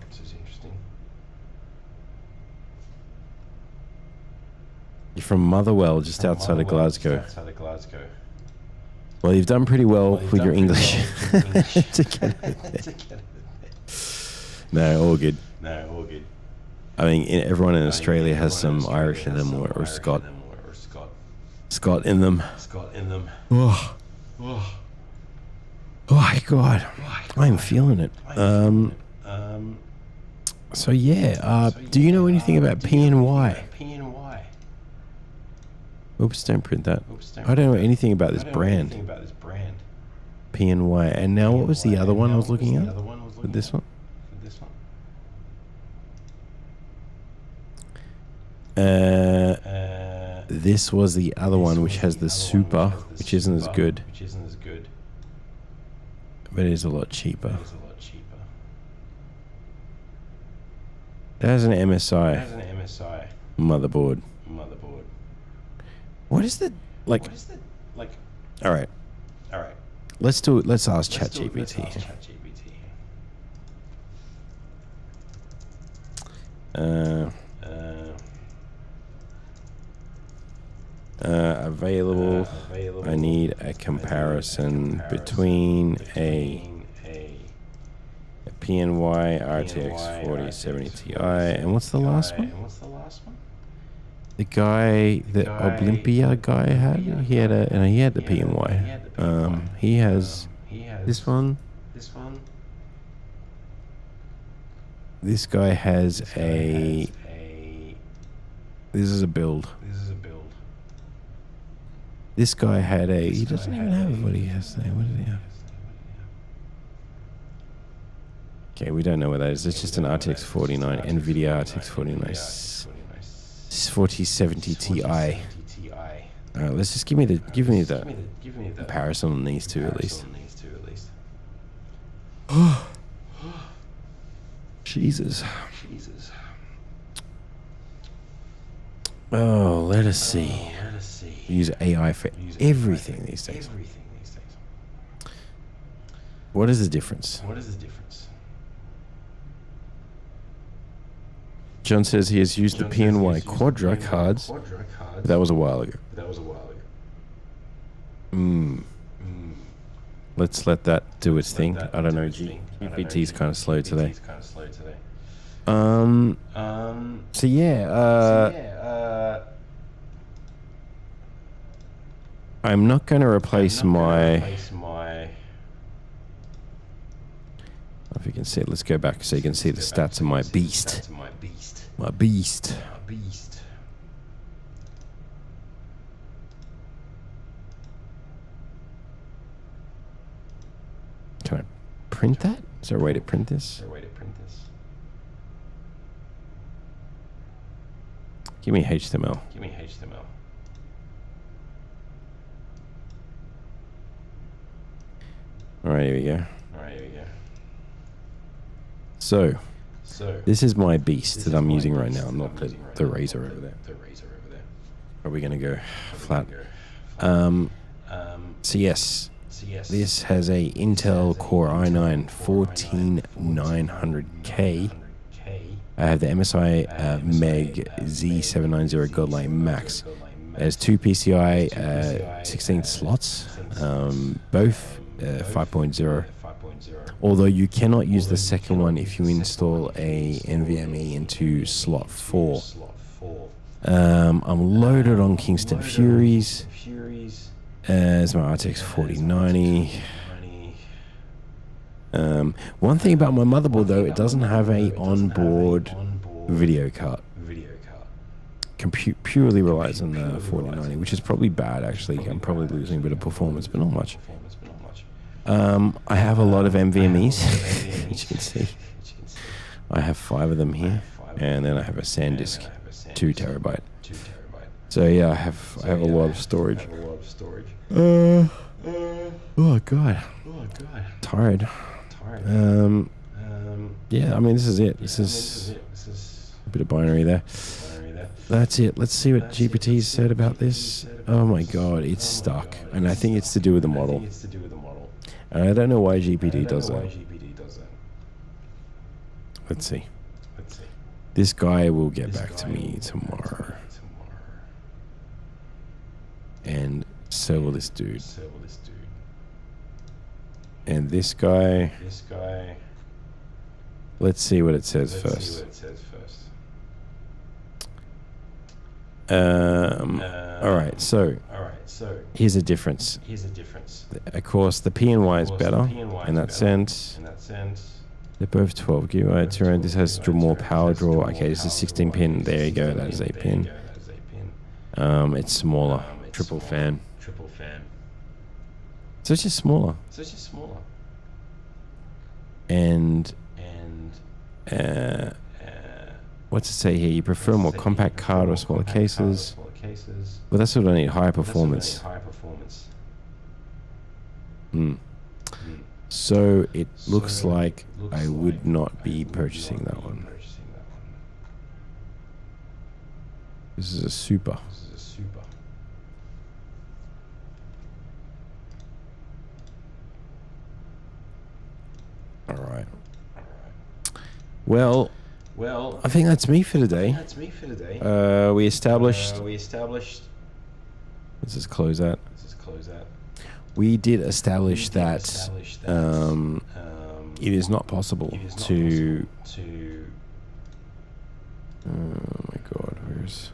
You're from Motherwell, just outside of Glasgow. Well, you've done pretty well with your English. To get it. No, all good. I mean, everyone in Australia has some Irish in them or Scot in them. Oh my God, I'm feeling it. So yeah, do you know anything about P&Y? Oops, don't print that. I don't know anything about this brand. P&Y. And now what was the other one I was looking at? With this one? This was the other one, which has the Super, which isn't as good. But it is a lot cheaper. It has an MSI motherboard. What is the like? All right. Let's do it. Let's ask ChatGPT. Available. I need a comparison between a P&Y RTX 4070 Ti and what's the last one? The guy, the Olympia guy had. He had the P&Y. He has this one. This guy has a. This is a build. This guy had a. He doesn't even have what he has there. What did he have? Okay, we don't know what that is. It's just an RTX 49, NVIDIA RTX 49, 4070 Ti. Let's just give me the comparison on these two at least. Jesus. Oh, let us see. We use AI for everything these days. What is the difference? John says he has used the PNY Quadra cards. But that was a while ago. Let's let that do its thing. I don't know. GPT's kind of slow today. So yeah. I'm not going to replace my. If you can see it, let's go back so you can see the stats of my beast. My beast. Can I print that? Is there a way to print this? Give me HTML. All right, here we go. So, this is my beast that I'm using right now, not the razor over there. Are we going to go flat? So yes, this has a Intel Core i9-14900K. I have the MSI Meg Z790 Godlight Max. It has two PCI 16 slots, both 5.0. Although you cannot use the second one if you install a NVMe into slot 4. I'm loaded on Kingston Furies. As my RTX 4090. One thing about my motherboard though, it doesn't have a onboard video card. Purely relies on the 4090, which is probably bad actually. I'm probably losing a bit of performance, but not much. I have a lot of NVMe's, as you can see. I have 5 of them here, and then I have a SanDisk, 2 terabyte. So yeah, I have a lot of storage. Oh god, tired. Yeah, I mean this is it. This is a bit of binary there. That's it. Let's see what GPT said about this. Oh my god, it's stuck, and I think it's to do with the model. And I don't know why GPT does that. Let's see. This guy will get back to me tomorrow. And so will this dude. And this guy. Let's see what it says first. Alright, so here's a difference. Of course, the PNY is better in that sense. They're both 12 gigabytes. This has more power draw. Okay, this is 16 pin. There you go. That is 8 pin. It's smaller. Triple fan. So it's just smaller. And what's it say here? You prefer a more compact card or smaller cases? Well, that's what I need. Higher performance. So it looks like I would not be purchasing that one. This is a super. All right. Well, I think that's me for today. We established. Let's just close that. We did establish that it is not possible to. Oh my God! Where's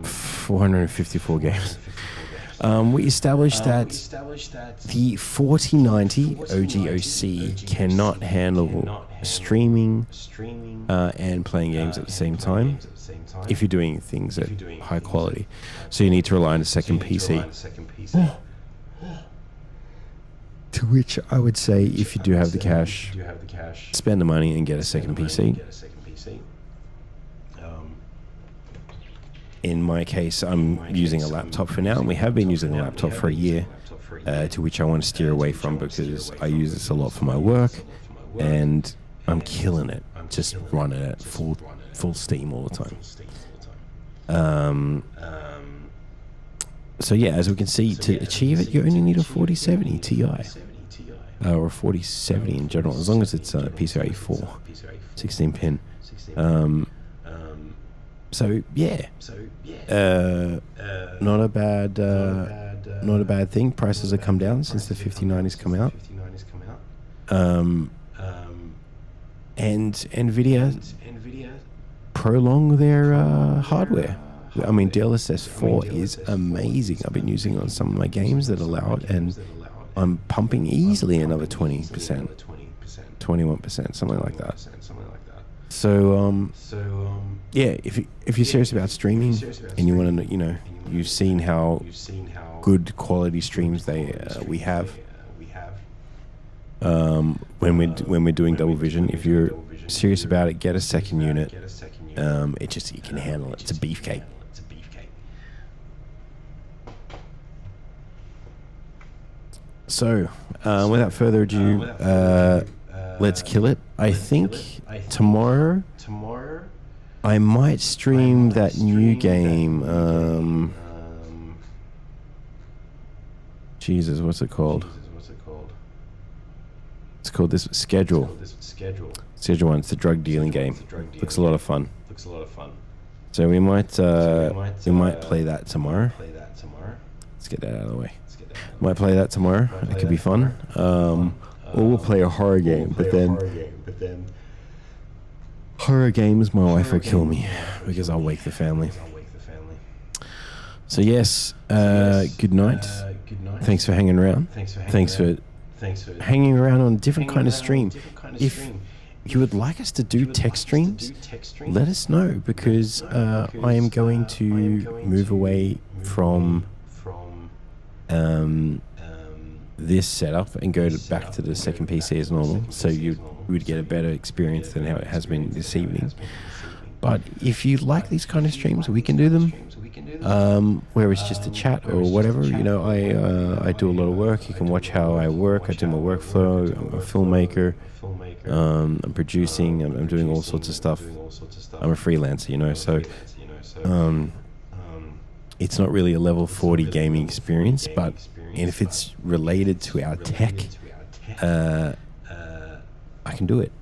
454 games. We established that the 4090 OGOC cannot handle streaming and playing games at the same time if you're doing things at high quality. So you need to rely on a second PC. To which I would say, if you do have the cash, spend the money and get a second PC. In my case, I'm using a laptop for now, and we have been using a laptop for a year, to which I want to steer away from because I use this a lot for my work, and I'm killing it, just running it full steam all the time. So yeah, as we can see, to achieve it, you only need a 4070 Ti. or 4070 in general, as long as it's PCIe 4, 16 pin. So yeah, not a bad thing. Prices have come down since the 5090's come out. And Nvidia prolong their hardware. I mean, DLSS 4 is amazing. I've been using it on some of my games that allow it, and I'm pumping easily another 20%, 21%, something like that. So, yeah, if you're serious about streaming and you want to, you've seen how good quality streams we have when we're doing double vision. If you're serious about it, get a second unit. You can handle it. It's a beefcake. So, without further ado, let's kill it. I think tomorrow I might stream that new game. Jesus, what's it called? It's called this Schedule. Schedule 1. It's the drug dealing game. Looks a lot of fun. So we might play that tomorrow. Let's get that out of the way. Might play that tomorrow. It could be fun. Or we'll play a horror game, but then horror games, my wife will kill me because I'll wake the family. So yes, good night. Thanks for hanging around. Thanks for hanging around on a different kind of stream. If you would like us to do tech streams, let us know, because I am going to move away from this setup and go back to the second PC as normal, so you would get a better experience than how it has been this evening. But if you like these kind of streams, we can do them where it's just a chat or whatever. I do a lot of work. You can watch how I work. I do my workflow. I'm a filmmaker. I'm producing. I'm doing all sorts of stuff. I'm a freelancer, so it's not really a level 40 gaming experience, but if it's related to our tech, I can do it.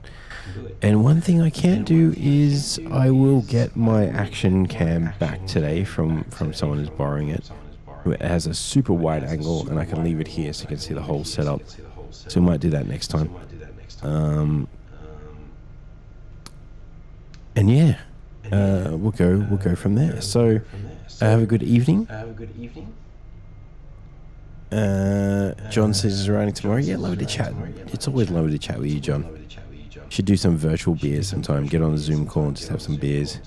And one thing I can do is I will get my action cam back today from someone who's borrowing it. It has a super wide angle, and I can leave it here so you can see the whole setup. So we might do that next time. And yeah, we'll go from there. So have a good evening. John says he's arriving tomorrow. Yeah, lovely to chat. It's always lovely to chat with you, John. Should do some virtual beers sometime. Get on a Zoom call and just have some beers.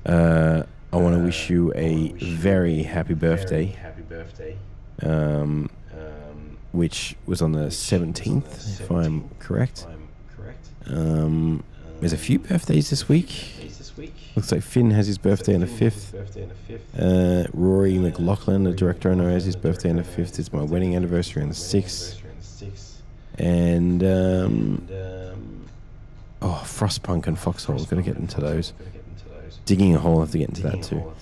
I want to wish you a very happy birthday, which was on the 17th, if I'm correct. There's a few birthdays this week. Looks like Finn has his birthday on the 5th. Rory McLaughlin, the director I know, has his birthday on the 5th. It's my wedding anniversary on the 6th. And Frostpunk and Foxhole. Got to get into those. Digging a hole, I have to get into that too.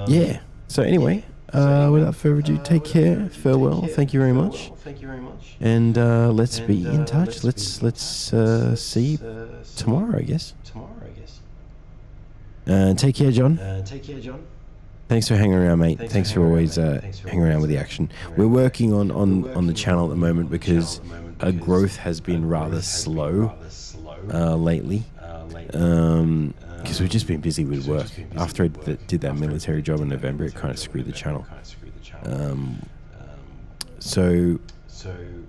Yeah. So anyway, without further ado, take care. Farewell. Thank you very much. And let's be in touch. Let's see tomorrow, I guess. Take care, John. Thanks for hanging around, mate. Thanks for always hanging around with the action. We're working on the channel at the moment because growth has been rather slow lately. Because we've just been busy with work. After I did that military job in November, it kind of screwed the channel. So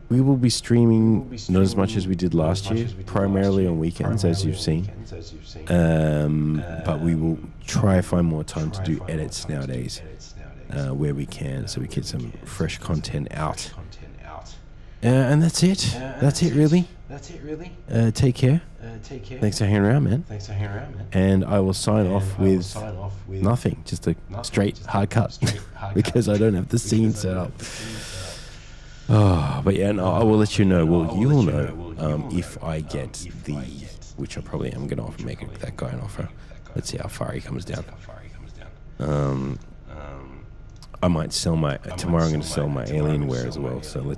we will be streaming not as much as we did last year, primarily on weekends, as you've seen. But we will try to find more time to do edits nowadays where we can, so we get some fresh content out. And that's it. That's it, really. Take care. Thanks for hanging around, man. And I will sign off with nothing, just a straight hard cut because I don't have the scene set up. Oh, but yeah, no, I will let you know. Well, you will know if I get the, which I probably am going to make that guy an offer. Let's see how far he comes down. I might sell tomorrow I'm going to sell my Alienware as well, so let's